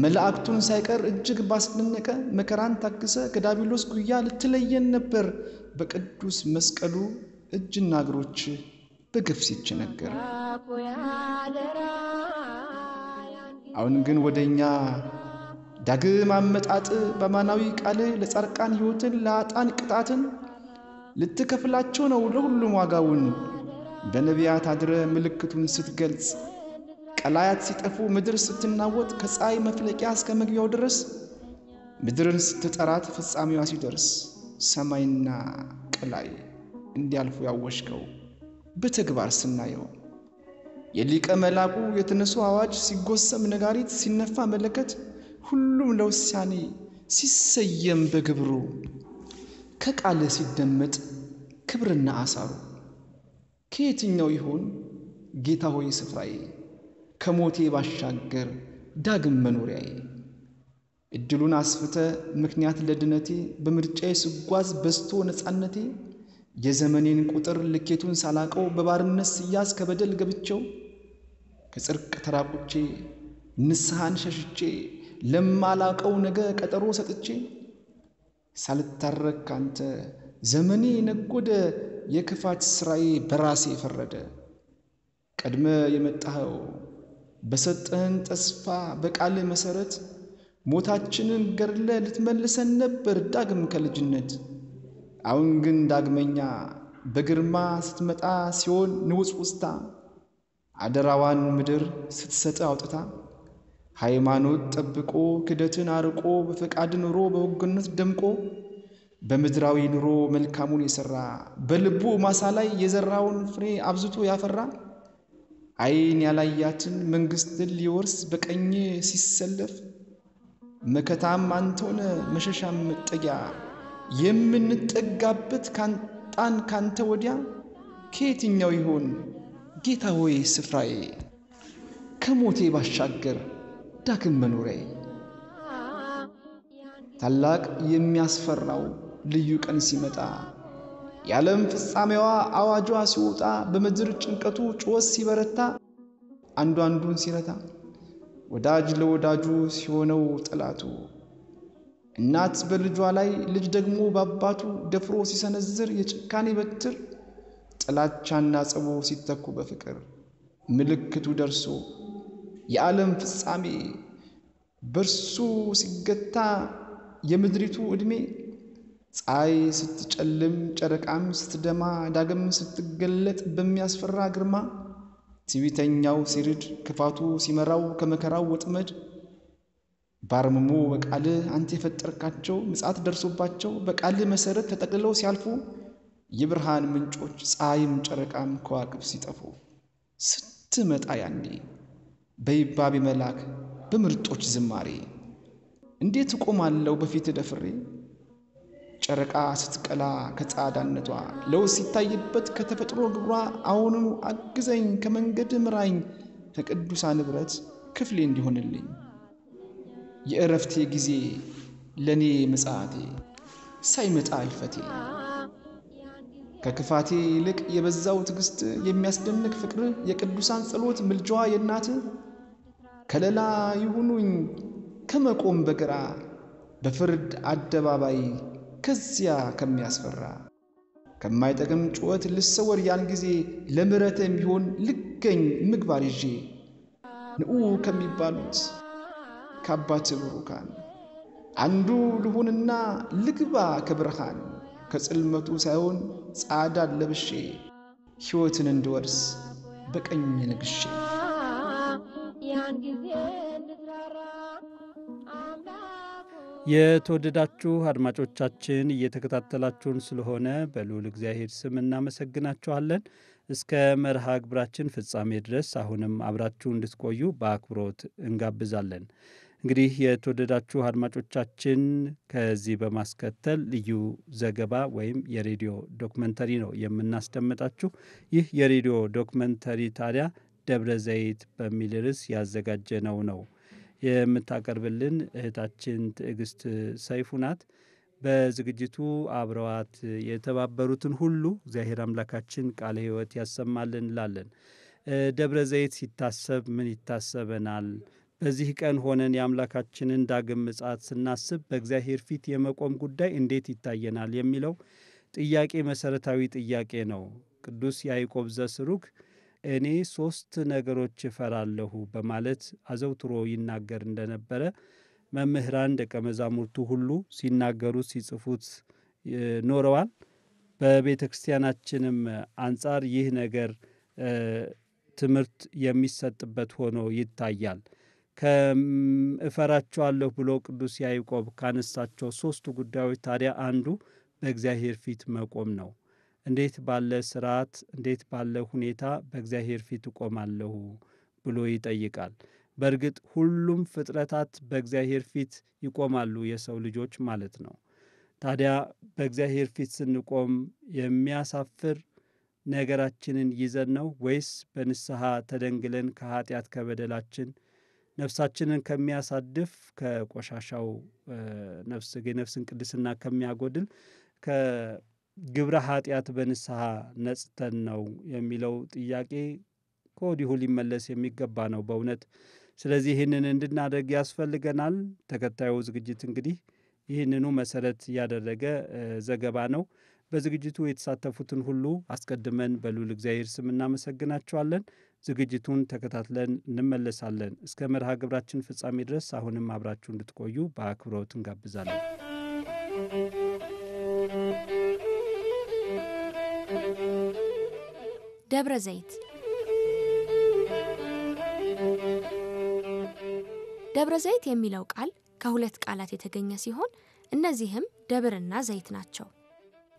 መላእክቱን ሳይቀር እጅግ ባስደነቀ መከራን ታክሰ ከዳቢሎስ ጉያ ልትለየን ነበር በቅዱስ መስቀሉ እጅና እግሮች በግፍ ሲቸነገር። አሁን ግን ወደኛ ዳግም አመጣጥ በማናዊ ቃል ለጻድቃን ሕይወትን ለኃጥአን ቅጣትን ልትከፍላቸው ነው ለሁሉም ዋጋውን። በነቢያት አድረ ምልክቱን ስትገልጽ ቀላያት ሲጠፉ ምድር ስትናወጥ ከፀሐይ መፍለቂያ እስከ መግቢያው ድረስ ምድርን ስትጠራት ፍጻሜዋ ሲደርስ ሰማይና ቀላይ እንዲያልፉ ያወሽከው በተግባር ስናየው የሊቀ መላኩ የተነሱ አዋጅ ሲጎሰም ነጋሪት ሲነፋ መለከት ሁሉም ለውሳኔ ሲሰየም በግብሩ ከቃል ሲደመጥ ክብርና አሳሩ ከየትኛው ይሆን ጌታ ሆይ ስፍራዬ ከሞቴ ባሻገር ዳግም መኖሪያዬ? እድሉን አስፍተ ምክንያት ለድነቴ በምርጫዬ ስጓዝ በስቶ ነፃነቴ የዘመኔን ቁጥር ልኬቱን ሳላቀው በባርነት ስያዝ ከበደል ገብቼው ከጽድቅ ተራቁቼ ንስሐን ሸሽቼ ለማላቀው ነገ ቀጠሮ ሰጥቼ ሳልታረቅ ካንተ ዘመኔ ነጎደ የክፋት ስራዬ በራሴ ፈረደ። ቀድመ የመጣኸው በሰጠህን ተስፋ በቃል መሰረት ሞታችንን ገድለ ልትመልሰን ነበር ዳግም ከልጅነት። አሁን ግን ዳግመኛ በግርማ ስትመጣ ሲሆን ንውጽ ውስታ አደራዋን ምድር ስትሰጥ አውጥታ ሃይማኖት ጠብቆ ክደትን አርቆ በፈቃድ ኑሮ በወግነት ደምቆ በምድራዊ ኑሮ መልካሙን የሰራ በልቡ ማሳ ላይ የዘራውን ፍሬ አብዝቶ ያፈራ አይን ያላያትን መንግስትን ሊወርስ በቀኝ ሲሰለፍ መከታም አንተሆነ መሸሻም መጠጊያ የምንጠጋበት ካንጣን ካንተ ወዲያ ከየትኛው ይሆን ጌታ ሆይ ስፍራዬ ከሞቴ ባሻገር ዳግም መኖሪያዬ? ታላቅ የሚያስፈራው ልዩ ቀን ሲመጣ የዓለም ፍጻሜዋ አዋጇ ሲወጣ በምድር ጭንቀቱ ጩኸት ሲበረታ አንዱ አንዱን ሲረታ ወዳጅ ለወዳጁ ሲሆነው ጠላቱ እናት በልጇ ላይ ልጅ ደግሞ በአባቱ ደፍሮ ሲሰነዝር የጭካኔ በትር ጥላቻና ጸቦ ሲተኩ በፍቅር ምልክቱ ደርሶ የዓለም ፍጻሜ በርሱ ሲገታ የምድሪቱ ዕድሜ ፀሐይ ስትጨልም ጨረቃም ስትደማ ዳግም ስትገለጥ በሚያስፈራ ግርማ ትዕቢተኛው ሲርድ ክፋቱ ሲመራው ከመከራው ወጥመድ ባርምሞ በቃል አንተ የፈጠርካቸው ምጽአት ደርሶባቸው በቃል መሰረት ተጠቅልለው ሲያልፉ የብርሃን ምንጮች ፀሐይም ጨረቃም ከዋክብት ሲጠፉ ስትመጣ ያኔ በይባቤ መላክ በምርጦች ዝማሬ እንዴት እቆማለሁ በፊት ደፍሬ? ጨረቃ ስትቀላ ከጻዳነቷ ለውስ ሲታይበት ከተፈጥሮ ግብሯ አሁንም አግዘኝ ከመንገድ ምራኝ ከቅዱሳን ንብረት ክፍሌ እንዲሆንልኝ የእረፍቴ ጊዜ ለኔ ምጽአቴ ሳይመጣ እልፈቴ ከክፋቴ ይልቅ የበዛው ትዕግስት የሚያስደንቅ ፍቅር የቅዱሳን ጸሎት ምልጃዋ የእናት ከለላ ይሁኑኝ ከመቆም በግራ በፍርድ አደባባይ ከዚያ ከሚያስፈራ ከማይጠቅም ጩኸት ልሰወር ያን ጊዜ ለምሕረት የሚሆን ልገኝ ምግባር ይዤ ንዑ ከሚባሉት ከአባት ብሩካን አንዱ ልሁንና ልግባ ከብርሃን ከጽልመቱ ሳይሆን ጻዳን ለብሼ ሕይወትን እንድወርስ በቀኝ ነግሼ የተወደዳችሁ አድማጮቻችን እየተከታተላችሁን ስለሆነ በልዑል እግዚአብሔር ስም እናመሰግናችኋለን። እስከ መርሃ ግብራችን ፍጻሜ ድረስ አሁንም አብራችሁ እንድትቆዩ በአክብሮት እንጋብዛለን። እንግዲህ የተወደዳችሁ አድማጮቻችን ከዚህ በማስከተል ልዩ ዘገባ ወይም የሬዲዮ ዶክመንተሪ ነው የምናስደምጣችሁ። ይህ የሬዲዮ ዶክመንተሪ ታዲያ ደብረ ዘይት በሚል ርዕስ ያዘጋጀነው ነው። የምታቀርብልን እህታችን ትዕግስት ሰይፉ ናት። በዝግጅቱ አብረዋት የተባበሩትን ሁሉ እግዚአብሔር አምላካችን ቃለ ሕይወት ያሰማልን እንላለን። ደብረ ዘይት ሲታሰብ ምን ይታሰበናል? በዚህ ቀን ሆነን የአምላካችንን ዳግም ምጽአት ስናስብ በእግዚአብሔር ፊት የመቆም ጉዳይ እንዴት ይታየናል የሚለው ጥያቄ መሰረታዊ ጥያቄ ነው። ቅዱስ ያዕቆብ ዘስሩግ እኔ 3 ነገሮች እፈራለሁ በማለት አዘውትሮ ይናገር እንደነበረ መምህራን ደቀ መዛሙርቱ ሁሉ ሲናገሩት ሲጽፉት ኖረዋል። በቤተ ክርስቲያናችንም አንጻር ይህ ነገር ትምህርት የሚሰጥበት ሆኖ ይታያል። እፈራቸዋለሁ ብሎ ቅዱስ ያዕቆብ ካነሳቸው 3 ጉዳዮች ታዲያ አንዱ በእግዚአብሔር ፊት መቆም ነው። እንዴት ባለ ስርዓት እንዴት ባለ ሁኔታ በእግዚአብሔር ፊት እቆማለሁ ብሎ ይጠይቃል። በእርግጥ ሁሉም ፍጥረታት በእግዚአብሔር ፊት ይቆማሉ፣ የሰው ልጆች ማለት ነው። ታዲያ በእግዚአብሔር ፊት ስንቆም የሚያሳፍር ነገራችንን ይዘን ነው ወይስ በንስሐ ተደንግለን ከኃጢአት ከበደላችን ነፍሳችንን ከሚያሳድፍ ከቆሻሻው የነፍስን ቅድስና ከሚያጎድል ከግብረ ኃጢአት በንስሐ ነጽተን ነው የሚለው ጥያቄ ከወዲሁ ሊመለስ የሚገባ ነው በእውነት። ስለዚህ ይህንን እንድናደርግ ያስፈልገናል። ተከታዩ ዝግጅት እንግዲህ ይህንኑ መሰረት ያደረገ ዘገባ ነው። በዝግጅቱ የተሳተፉትን ሁሉ አስቀድመን በልዑል እግዚአብሔር ስም እናመሰግናቸዋለን። ዝግጅቱን ተከታትለን እንመለሳለን። እስከ መርሃ ግብራችን ፍጻሜ ድረስ አሁንም አብራችሁ እንድትቆዩ በአክብሮት እንጋብዛለን። ደብረ ዘይት። ደብረ ዘይት የሚለው ቃል ከሁለት ቃላት የተገኘ ሲሆን እነዚህም ደብርና ዘይት ናቸው።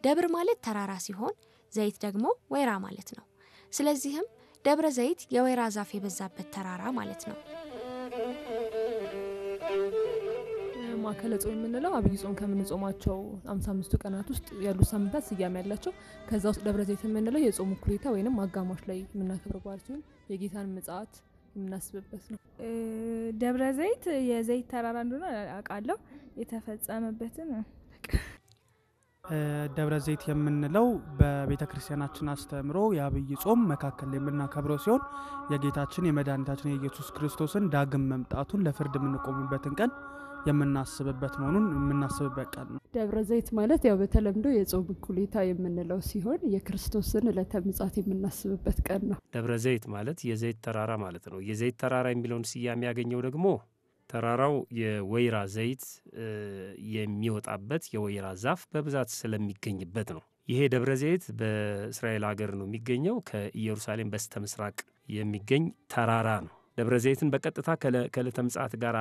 ደብር ማለት ተራራ ሲሆን ዘይት ደግሞ ወይራ ማለት ነው። ስለዚህም ደብረ ዘይት የወይራ ዛፍ የበዛበት ተራራ ማለት ነው። ማዕከለ ጾም የምንለው አብይ ጾም ከምንጾማቸው 55 ቀናት ውስጥ ያሉ ሳምንታት ስያሜ ያላቸው ከዛ ውስጥ ደብረ ዘይት የምንለው የጾም እኩሌታ ወይንም አጋማሽ ላይ የምናከብረው በዓል ሲሆን የጌታን ምጽአት የምናስብበት ነው። ደብረ ዘይት የዘይት ተራራ እንደሆነ አውቃለሁ። የተፈጸመበትን ደብረ ዘይት የምንለው በቤተ ክርስቲያናችን አስተምሮ የአብይ ጾም መካከል የምናከብረው ሲሆን የጌታችን የመድኃኒታችን የኢየሱስ ክርስቶስን ዳግም መምጣቱን ለፍርድ የምንቆምበትን ቀን የምናስብበት መሆኑን የምናስብበት ቀን ነው። ደብረ ዘይት ማለት ያው በተለምዶ የጾም እኩሌታ የምንለው ሲሆን የክርስቶስን ዕለተ ምጽአት የምናስብበት ቀን ነው። ደብረ ዘይት ማለት የዘይት ተራራ ማለት ነው። የዘይት ተራራ የሚለውን ስያሜ ያገኘው ደግሞ ተራራው የወይራ ዘይት የሚወጣበት የወይራ ዛፍ በብዛት ስለሚገኝበት ነው። ይሄ ደብረ ዘይት በእስራኤል ሀገር ነው የሚገኘው። ከኢየሩሳሌም በስተምስራቅ የሚገኝ ተራራ ነው። ደብረ ዘይትን በቀጥታ ከዕለተ ምጽአት ጋር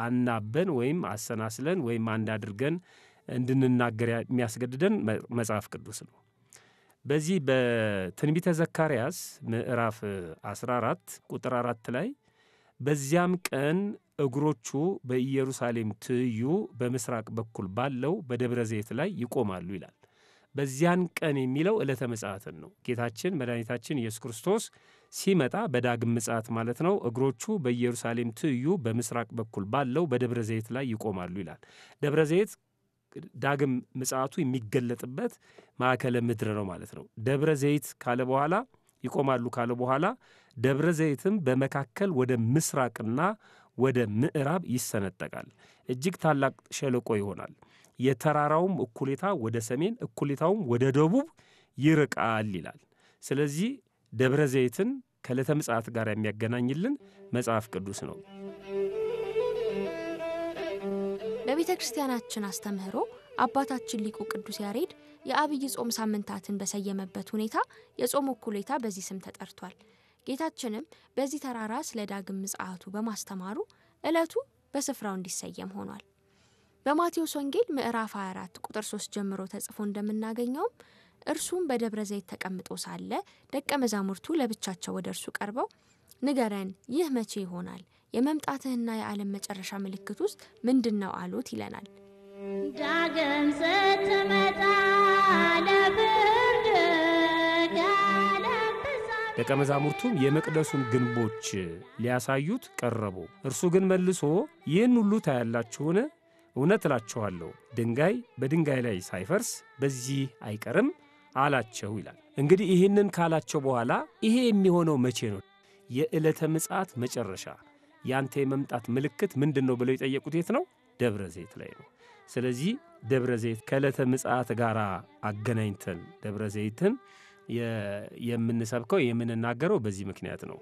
አናበን ወይም አሰናስለን ወይም አንድ አድርገን እንድንናገር የሚያስገድደን መጽሐፍ ቅዱስ ነው። በዚህ በትንቢተ ዘካርያስ ምዕራፍ 14 ቁጥር 4 ላይ በዚያም ቀን እግሮቹ በኢየሩሳሌም ትይዩ በምስራቅ በኩል ባለው በደብረ ዘይት ላይ ይቆማሉ ይላል። በዚያን ቀን የሚለው ዕለተ ምጽአትን ነው። ጌታችን መድኃኒታችን ኢየሱስ ክርስቶስ ሲመጣ በዳግም ምጽአት ማለት ነው። እግሮቹ በኢየሩሳሌም ትይዩ በምስራቅ በኩል ባለው በደብረ ዘይት ላይ ይቆማሉ ይላል። ደብረ ዘይት ዳግም ምጽአቱ የሚገለጥበት ማዕከለ ምድር ነው ማለት ነው። ደብረ ዘይት ካለ በኋላ ይቆማሉ ካለ በኋላ ደብረ ዘይትም በመካከል ወደ ምስራቅና ወደ ምዕራብ ይሰነጠቃል። እጅግ ታላቅ ሸለቆ ይሆናል። የተራራውም እኩሌታ ወደ ሰሜን እኩሌታውም ወደ ደቡብ ይርቃል ይላል። ስለዚህ ደብረ ዘይትን ከዕለተ ምጽአት ጋር የሚያገናኝልን መጽሐፍ ቅዱስ ነው። በቤተ ክርስቲያናችን አስተምህሮ አባታችን ሊቁ ቅዱስ ያሬድ የአብይ ጾም ሳምንታትን በሰየመበት ሁኔታ የጾም እኩሌታ በዚህ ስም ተጠርቷል። ጌታችንም በዚህ ተራራ ስለ ዳግም ምጽአቱ በማስተማሩ ዕለቱ በስፍራው እንዲሰየም ሆኗል። በማቴዎስ ወንጌል ምዕራፍ 24 ቁጥር 3 ጀምሮ ተጽፎ እንደምናገኘው እርሱም በደብረ ዘይት ተቀምጦ ሳለ ደቀ መዛሙርቱ ለብቻቸው ወደ እርሱ ቀርበው ንገረን፣ ይህ መቼ ይሆናል? የመምጣትህና የዓለም መጨረሻ ምልክት ውስጥ ምንድነው አሉት ይለናል። ዳግም ስትመጣ ለፍርድ ደቀ መዛሙርቱም የመቅደሱን ግንቦች ሊያሳዩት ቀረቡ። እርሱ ግን መልሶ ይህን ሁሉ ታያላችሁን? እውነት እላችኋለሁ ድንጋይ በድንጋይ ላይ ሳይፈርስ በዚህ አይቀርም አላቸው ይላል። እንግዲህ ይህንን ካላቸው በኋላ ይሄ የሚሆነው መቼ ነው? የዕለተ ምጽአት መጨረሻ ያንተ የመምጣት ምልክት ምንድነው ብለው የጠየቁት የት ነው? ደብረ ዘይት ላይ ነው። ስለዚህ ደብረ ዘይት ከዕለተ ምጽአት ጋር አገናኝተን ደብረ ዘይትን የምንሰብከው የምንናገረው በዚህ ምክንያት ነው።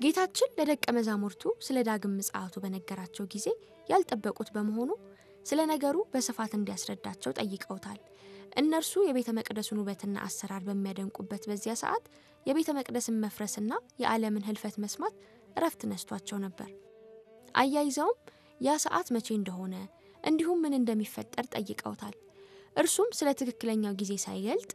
ጌታችን ለደቀ መዛሙርቱ ስለ ዳግም ምጽአቱ በነገራቸው ጊዜ ያልጠበቁት በመሆኑ ስለ ነገሩ በስፋት እንዲያስረዳቸው ጠይቀውታል። እነርሱ የቤተ መቅደሱን ውበትና አሰራር በሚያደንቁበት በዚያ ሰዓት የቤተ መቅደስን መፍረስና የዓለምን ህልፈት መስማት እረፍት ነስቷቸው ነበር። አያይዘውም ያ ሰዓት መቼ እንደሆነ እንዲሁም ምን እንደሚፈጠር ጠይቀውታል። እርሱም ስለ ትክክለኛው ጊዜ ሳይገልጥ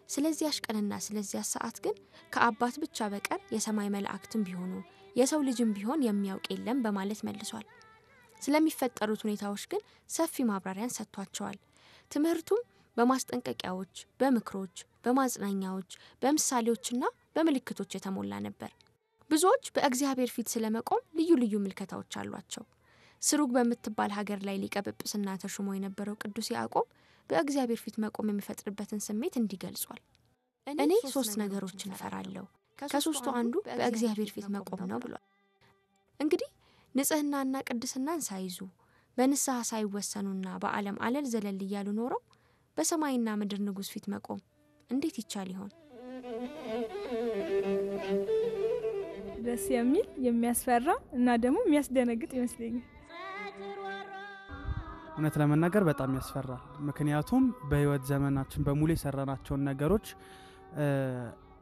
ስለዚያሽ ቀንና ስለዚያሽ ሰዓት ግን ከአባት ብቻ በቀር የሰማይ መላእክትም ቢሆኑ የሰው ልጅም ቢሆን የሚያውቅ የለም በማለት መልሷል። ስለሚፈጠሩት ሁኔታዎች ግን ሰፊ ማብራሪያን ሰጥቷቸዋል። ትምህርቱም በማስጠንቀቂያዎች፣ በምክሮች፣ በማጽናኛዎች፣ በምሳሌዎችና በምልክቶች የተሞላ ነበር። ብዙዎች በእግዚአብሔር ፊት ስለመቆም ልዩ ልዩ ምልከታዎች አሏቸው። ስሩግ በምትባል ሀገር ላይ ሊቀ ጵጵስና ተሾሞ የነበረው ቅዱስ ያዕቆብ በእግዚአብሔር ፊት መቆም የሚፈጥርበትን ስሜት እንዲገልጿል። እኔ 3 ነገሮችን እፈራለሁ፣ ከ3ቱ አንዱ በእግዚአብሔር ፊት መቆም ነው ብሏል። እንግዲህ ንጽህናና ቅድስናን ሳይዙ በንስሐ ሳይወሰኑና በዓለም አለል ዘለል እያሉ ኖረው በሰማይና ምድር ንጉሥ ፊት መቆም እንዴት ይቻል ይሆን? ደስ የሚል የሚያስፈራ እና ደግሞ የሚያስደነግጥ ይመስለኛል። እውነት ለመናገር በጣም ያስፈራል። ምክንያቱም በህይወት ዘመናችን በሙሉ የሰራናቸውን ነገሮች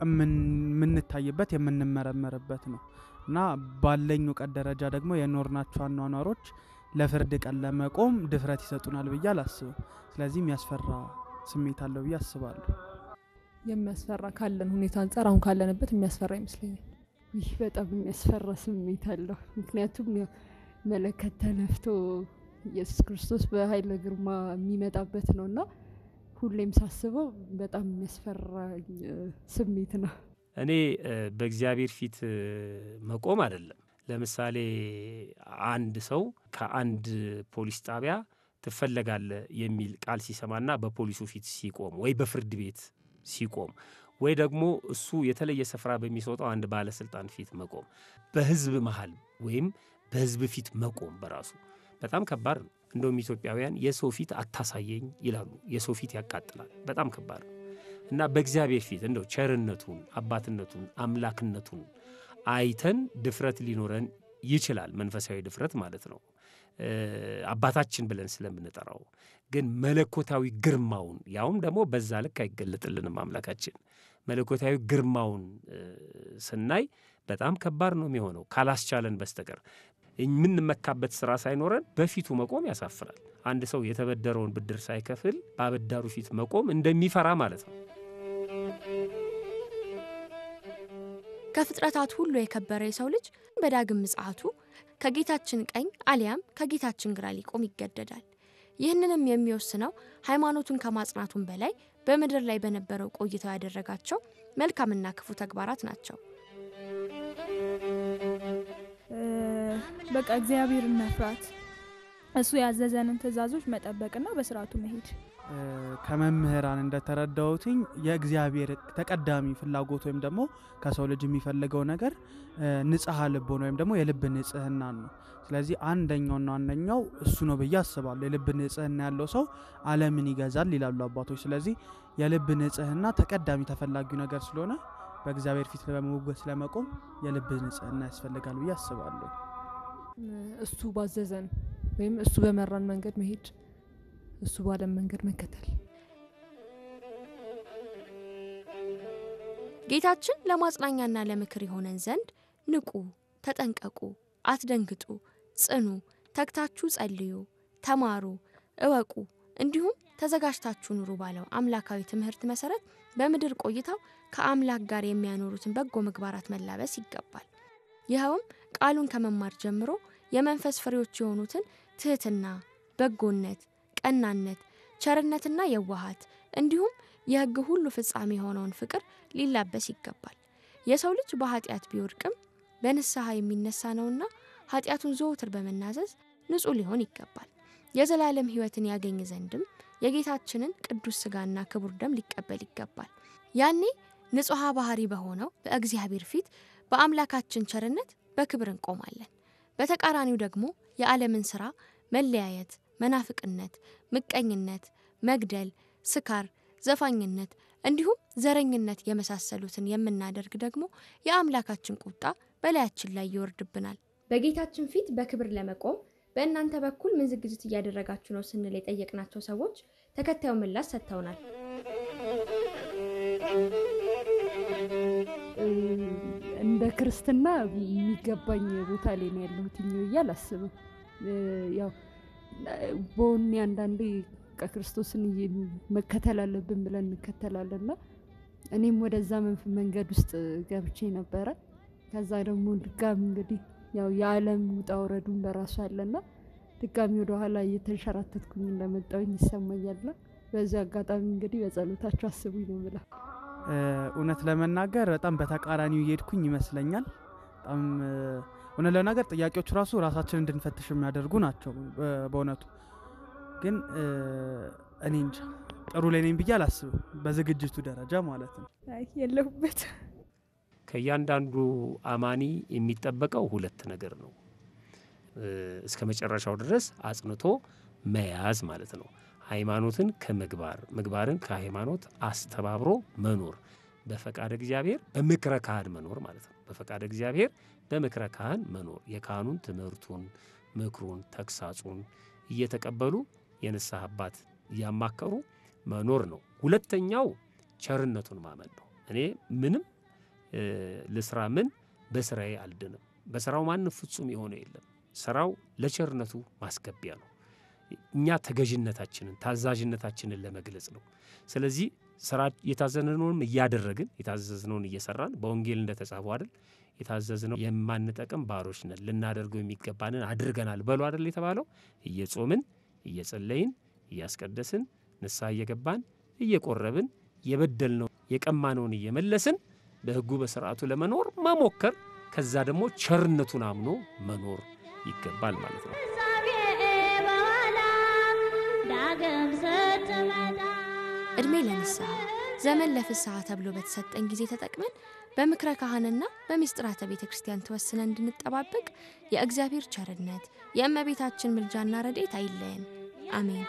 የምንታይበት የምንመረመርበት ነው እና ባለኝ እውቀት ደረጃ ደግሞ የኖርናቸው አኗኗሮች ለፍርድ ቀን ለመቆም ድፍረት ይሰጡናል ብዬ አላስብም። ስለዚህ የሚያስፈራ ስሜት አለው ብዬ አስባለሁ። የሚያስፈራ ካለን ሁኔታ አንፃር አሁን ካለንበት የሚያስፈራ ይመስለኛል። ይህ በጣም የሚያስፈራ ስሜት አለው። ምክንያቱም መለከት ተነፍቶ ኢየሱስ ክርስቶስ በኃይለ ግርማ የሚመጣበት ነውና ሁሌም ሳስበው በጣም የሚያስፈራ ስሜት ነው። እኔ በእግዚአብሔር ፊት መቆም አይደለም። ለምሳሌ አንድ ሰው ከአንድ ፖሊስ ጣቢያ ትፈለጋለህ የሚል ቃል ሲሰማና በፖሊሱ ፊት ሲቆም ወይ በፍርድ ቤት ሲቆም ወይ ደግሞ እሱ የተለየ ስፍራ በሚሰጠው አንድ ባለስልጣን ፊት መቆም፣ በህዝብ መሃል ወይም በህዝብ ፊት መቆም በራሱ በጣም ከባድ ነው። እንደውም ኢትዮጵያውያን የሰው ፊት አታሳየኝ ይላሉ። የሰው ፊት ያቃጥላል። በጣም ከባድ ነው እና በእግዚአብሔር ፊት እንደው ቸርነቱን፣ አባትነቱን፣ አምላክነቱን አይተን ድፍረት ሊኖረን ይችላል። መንፈሳዊ ድፍረት ማለት ነው። አባታችን ብለን ስለምንጠራው ግን መለኮታዊ ግርማውን ያውም ደግሞ በዛ ልክ አይገለጥልንም አምላካችን። መለኮታዊ ግርማውን ስናይ በጣም ከባድ ነው የሚሆነው ካላስቻለን በስተቀር። የምንመካበት ስራ ሳይኖረን በፊቱ መቆም ያሳፍራል። አንድ ሰው የተበደረውን ብድር ሳይከፍል በአበዳሩ ፊት መቆም እንደሚፈራ ማለት ነው። ከፍጥረታት ሁሉ የከበረ የሰው ልጅ በዳግም ምጽአቱ ከጌታችን ቀኝ አሊያም ከጌታችን ግራ ሊቆም ይገደዳል። ይህንንም የሚወስነው ሃይማኖቱን ከማጽናቱን በላይ በምድር ላይ በነበረው ቆይታው ያደረጋቸው መልካምና ክፉ ተግባራት ናቸው። በቃ እግዚአብሔርን መፍራት፣ እሱ ያዘዘንን ትእዛዞች መጠበቅና በስርዓቱ መሄድ። ከመምህራን እንደተረዳሁትኝ የእግዚአብሔር ተቀዳሚ ፍላጎት ወይም ደግሞ ከሰው ልጅ የሚፈልገው ነገር ንጽህ ልቦና ወይም ደግሞ የልብ ንጽህና ነው። ስለዚህ አንደኛው እሱ ነው ብዬ አስባለሁ። የልብ ንጽህና ያለው ሰው ዓለምን ይገዛል ይላሉ አባቶች። ስለዚህ የልብ ንጽህና ተቀዳሚ ተፈላጊው ነገር ስለሆነ በእግዚአብሔር ፊት ለመሞገስ ለመቆም የልብ ንጽህና ያስፈልጋል ብዬ አስባለሁ። እሱ ባዘዘን ወይም እሱ በመራን መንገድ መሄድ፣ እሱ ባለን መንገድ መከተል። ጌታችን ለማጽናኛና ለምክር ይሆነን ዘንድ ንቁ፣ ተጠንቀቁ፣ አትደንግጡ፣ ጽኑ፣ ተግታችሁ ጸልዩ፣ ተማሩ፣ እወቁ እንዲሁም ተዘጋጅታችሁ ኑሩ ባለው አምላካዊ ትምህርት መሰረት በምድር ቆይታው ከአምላክ ጋር የሚያኖሩትን በጎ ምግባራት መላበስ ይገባል። ይኸውም ቃሉን ከመማር ጀምሮ የመንፈስ ፍሬዎች የሆኑትን ትህትና፣ በጎነት፣ ቀናነት፣ ቸርነትና የዋሃት እንዲሁም የሕግ ሁሉ ፍጻሜ የሆነውን ፍቅር ሊላበስ ይገባል። የሰው ልጅ በኃጢአት ቢወድቅም በንስሐ የሚነሳ ነውና ኃጢአቱን ዘወትር በመናዘዝ ንጹሕ ሊሆን ይገባል። የዘላለም ሕይወትን ያገኝ ዘንድም የጌታችንን ቅዱስ ሥጋና ክቡር ደም ሊቀበል ይገባል። ያኔ ንጹሕ ባህሪ በሆነው በእግዚአብሔር ፊት በአምላካችን ቸርነት በክብር እንቆማለን። በተቃራኒው ደግሞ የዓለምን ሥራ መለያየት፣ መናፍቅነት፣ ምቀኝነት፣ መግደል፣ ስካር፣ ዘፋኝነት እንዲሁም ዘረኝነት የመሳሰሉትን የምናደርግ ደግሞ የአምላካችን ቁጣ በላያችን ላይ ይወርድብናል። በጌታችን ፊት በክብር ለመቆም በእናንተ በኩል ምን ዝግጅት እያደረጋችሁ ነው ስንል የጠየቅናቸው ሰዎች ተከታዩ ምላሽ ሰጥተውናል። እንደ ክርስትና የሚገባኝ ቦታ ላይ ነው ያለሁት ብዬ አላስብም። ያው በእኔ አንዳንዴ ክርስቶስን መከተል አለብን ብለን እንከተላለንና እኔም ወደዛ መንገድ ውስጥ ገብቼ ነበረ። ከዛ ደግሞ ድጋሚ እንግዲህ ያው የዓለም ውጣ ውረዱን በራሱ አለና ድጋሚ ወደ ኋላ እየተንሸራተትኩኝ እንደመጣሁኝ ይሰማኛልና በዚህ አጋጣሚ እንግዲህ በጸሎታችሁ አስቡኝ ነው ብላ እውነት ለመናገር በጣም በተቃራኒው እየሄድኩኝ ይመስለኛል። በጣም እውነት ለመናገር ጥያቄዎቹ ራሳችንን እንድንፈትሽ የሚያደርጉ ናቸው። በእውነቱ ግን እኔ እንጃ ጥሩ ላይ ነኝ ብዬ አላስብም፣ በዝግጅቱ ደረጃ ማለት ነው። አይ የለሁበት። ከእያንዳንዱ አማኒ የሚጠበቀው ሁለት ነገር ነው። እስከ መጨረሻው ድረስ አጽንቶ መያዝ ማለት ነው። ሃይማኖትን ከምግባር፣ ምግባርን ከሃይማኖት አስተባብሮ መኖር፣ በፈቃደ እግዚአብሔር በምክረ ካህን መኖር ማለት ነው። በፈቃደ እግዚአብሔር በምክረ ካህን መኖር፣ የካህኑን ትምህርቱን፣ ምክሩን፣ ተግሳጹን እየተቀበሉ የንስሐ አባት እያማከሩ መኖር ነው። ሁለተኛው ቸርነቱን ማመን ነው። እኔ ምንም ለስራ ምን በስራዬ አልድንም። በስራው ማን ፍጹም የሆነ የለም። ስራው ለቸርነቱ ማስገቢያ ነው። እኛ ተገዥነታችንን ታዛዥነታችንን ለመግለጽ ነው። ስለዚህ ስራ የታዘዝነውን እያደረግን የታዘዝነውን እየሰራን በወንጌል እንደተጻፈው አይደል የታዘዝነው የማንጠቅም ባሮች ነን ልናደርገው የሚገባንን አድርገናል በሉ አይደል የተባለው። እየጾምን እየጸለይን እያስቀደስን ንስሐ እየገባን እየቆረብን የበደልነው የቀማነውን እየመለስን በሕጉ በሥርዓቱ ለመኖር መሞከር፣ ከዛ ደግሞ ቸርነቱን አምኖ መኖር ይገባል ማለት ነው። እድሜ ለንስሐ ዘመን ለፍስሐ ተብሎ በተሰጠን ጊዜ ተጠቅመን በምክረ ካህንና በሚስጥራተ ቤተ ክርስቲያን ተወስነን እንድንጠባበቅ የእግዚአብሔር ቸርነት የእመቤታችን ምልጃና ረድኤት አይለየን። አሜን።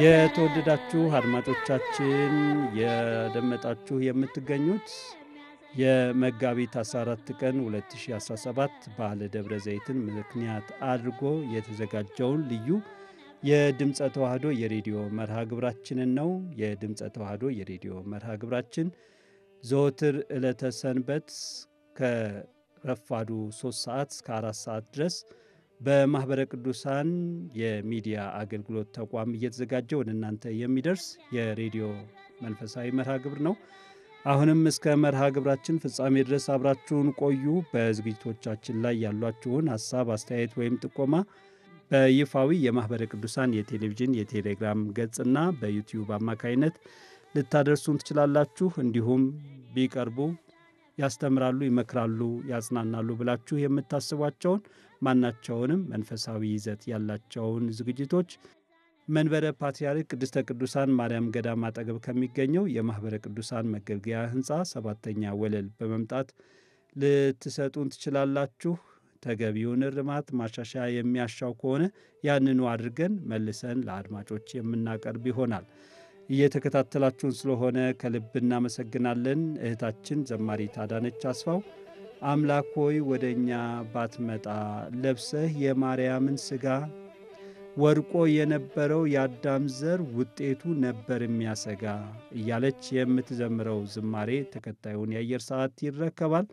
የተወደዳችሁ አድማጮቻችን ያደመጣችሁ የምትገኙት የመጋቢት 14 ቀን 2017 በዓለ ደብረ ዘይትን ምክንያት አድርጎ የተዘጋጀውን ልዩ የድምጸ ተዋህዶ የሬዲዮ መርሃ ግብራችንን ነው። የድምጸ ተዋህዶ የሬዲዮ መርሃ ግብራችን ዘወትር ዕለተ ሰንበት ከረፋዱ 3 ሰዓት እስከ 4 ሰዓት ድረስ በማህበረ ቅዱሳን የሚዲያ አገልግሎት ተቋም እየተዘጋጀ ወደ እናንተ የሚደርስ የሬዲዮ መንፈሳዊ መርሃ ግብር ነው። አሁንም እስከ መርሃ ግብራችን ፍጻሜ ድረስ አብራችሁን ቆዩ። በዝግጅቶቻችን ላይ ያሏችሁን ሐሳብ፣ አስተያየት ወይም ጥቆማ በይፋዊ የማህበረ ቅዱሳን የቴሌቪዥን የቴሌግራም ገጽና በዩቲዩብ አማካይነት ልታደርሱን ትችላላችሁ። እንዲሁም ቢቀርቡ ያስተምራሉ፣ ይመክራሉ፣ ያጽናናሉ ብላችሁ የምታስቧቸውን ማናቸውንም መንፈሳዊ ይዘት ያላቸውን ዝግጅቶች መንበረ ፓትርያርክ ቅድስተ ቅዱሳን ማርያም ገዳም አጠገብ ከሚገኘው የማህበረ ቅዱሳን መገልገያ ህንፃ 7ኛ ወለል በመምጣት ልትሰጡን ትችላላችሁ። ተገቢውን እርማት ማሻሻያ የሚያሻው ከሆነ ያንኑ አድርገን መልሰን ለአድማጮች የምናቀርብ ይሆናል። እየተከታተላችሁን ስለሆነ ከልብ እናመሰግናለን። እህታችን ዘማሪት አዳነች አስፋው አምላክ ሆይ ወደ እኛ ባትመጣ ለብሰህ የማርያምን ሥጋ ወድቆ የነበረው የአዳም ዘር ውጤቱ ነበር የሚያሰጋ እያለች የምትዘምረው ዝማሬ ተከታዩን የአየር ሰዓት ይረከባል።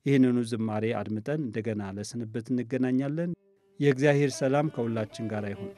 ይህንኑ ዝማሬ አድምጠን እንደገና ለስንብት እንገናኛለን። የእግዚአብሔር ሰላም ከሁላችን ጋር ይሁን።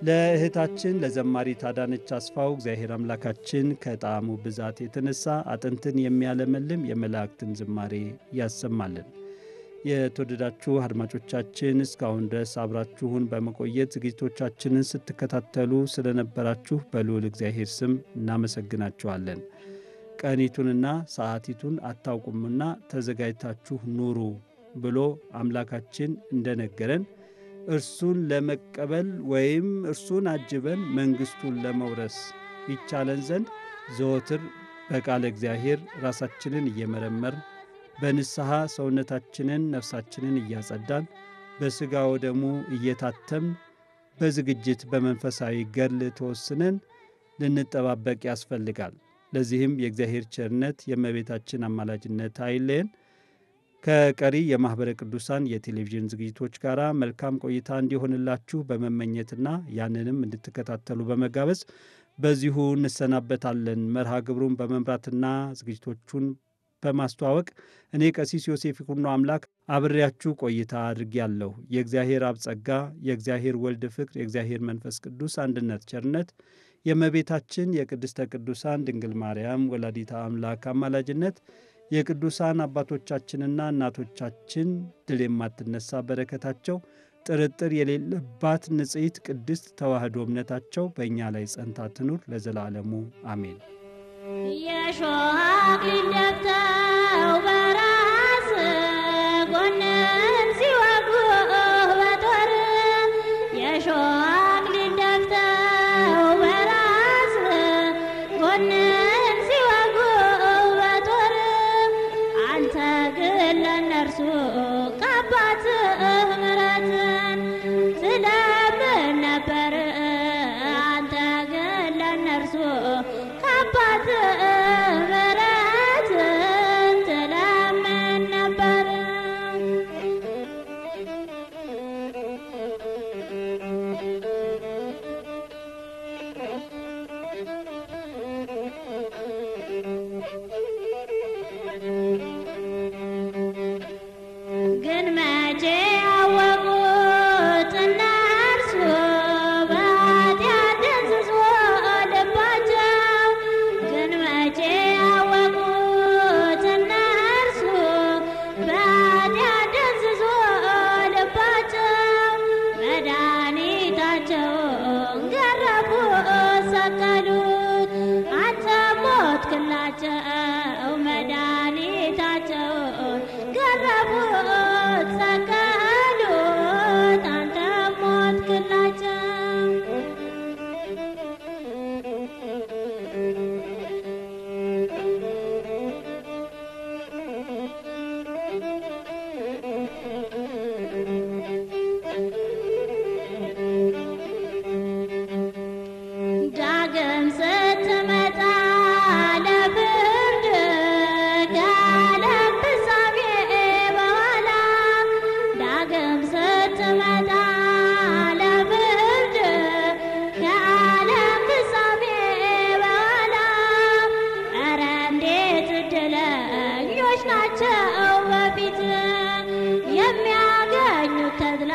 ለእህታችን ለዘማሪት አዳነች አስፋው እግዚአብሔር አምላካችን ከጣዕሙ ብዛት የተነሳ አጥንትን የሚያለመልም የመላእክትን ዝማሬ ያሰማልን። የተወደዳችሁ አድማጮቻችን እስካሁን ድረስ አብራችሁን በመቆየት ዝግጅቶቻችንን ስትከታተሉ ስለነበራችሁ በልዑል እግዚአብሔር ስም እናመሰግናችኋለን። ቀኒቱንና ሰዓቲቱን አታውቁምና ተዘጋጅታችሁ ኑሩ ብሎ አምላካችን እንደነገረን እርሱን ለመቀበል ወይም እርሱን አጅበን መንግሥቱን ለመውረስ ይቻለን ዘንድ ዘወትር በቃለ እግዚአብሔር ራሳችንን እየመረመር በንስሐ ሰውነታችንን ነፍሳችንን እያጸዳን በሥጋ ወደሙ እየታተምን በዝግጅት በመንፈሳዊ ገድል ተወስነን ልንጠባበቅ ያስፈልጋል። ለዚህም የእግዚአብሔር ቸርነት የእመቤታችን አማላጅነት አይለየን። ከቀሪ የማኅበረ ቅዱሳን የቴሌቪዥን ዝግጅቶች ጋር መልካም ቆይታ እንዲሆንላችሁ በመመኘትና ያንንም እንድትከታተሉ በመጋበዝ በዚሁ እንሰናበታለን። መርሃ ግብሩን በመምራትና ዝግጅቶቹን በማስተዋወቅ እኔ ቀሲስ ዮሴፍ ይኩኖ አምላክ አብሬያችሁ ቆይታ አድርጌያለሁ። የእግዚአብሔር አብ ጸጋ፣ የእግዚአብሔር ወልድ ፍቅር፣ የእግዚአብሔር መንፈስ ቅዱስ አንድነት ቸርነት፣ የእመቤታችን የቅድስተ ቅዱሳን ድንግል ማርያም ወላዲተ አምላክ አማላጅነት፣ የቅዱሳን አባቶቻችንና እናቶቻችን ድል የማትነሳ በረከታቸው፣ ጥርጥር የሌለባት ንጽሕት ቅድስት ተዋህዶ እምነታቸው በእኛ ላይ ጸንታ ትኑር ለዘላለሙ አሜን። የሾህ አክሊል ደፍተው በራስ ጎንን ሲወጉ በጦር የሾህ አክሊል ደፍተው በራስ ጎንን ሲወጉ በጦር አንተ ግን ለእነርሱ ከአባትህ ምሕረትን ትለምን ነበር። አንተ ግን ለእነርሱ ከአባትህ ምሕረትን ትለምን ነበር። ግን መቼ አወቁት እነርሱ በኃጢአት ደንዝዞ ልባቸው። ግን መቼ አወቁት እነርሱ በኃጢአት ደንዝዞ ልባቸው። መድኃኒታቸውን ገረፉት፣ ሰቀሉት፣ አንተ ሞትክላቸው። መድኃኒታቸውን ገረፉት፣ ሰቀሉት፣ አንተ ሞትክላቸው። ዳግም ስትመጣ ለፍርድ ከዓለም ፍጻሜ በኋላ ዳግም ስትመጣ ለፍርድ ከዓለም ፍጻሜ በኋላ ኧረ እንዴት ዕድለኞች ናቸው በፊት የሚያገኙት ተድላ።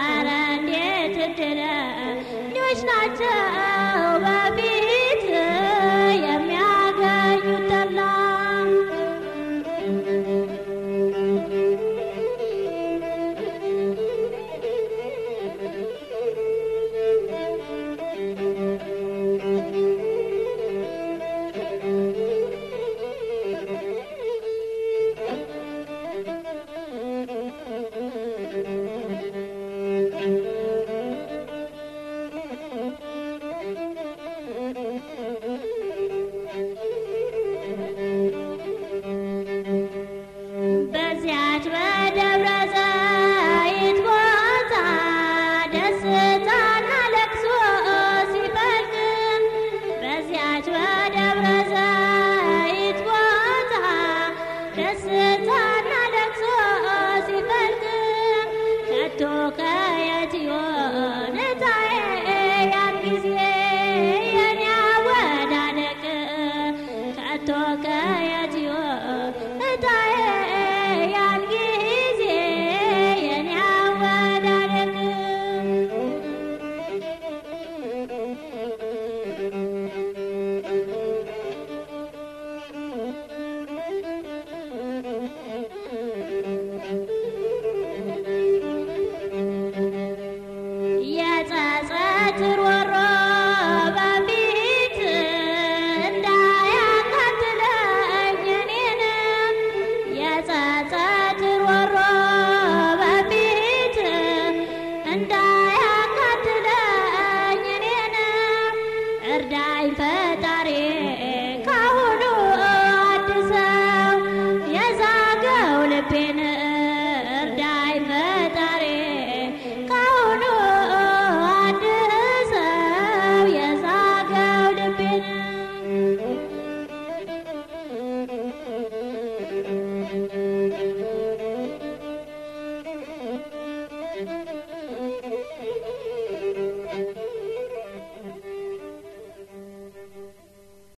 ኧረ እንዴት ዕድለኞች ናቸው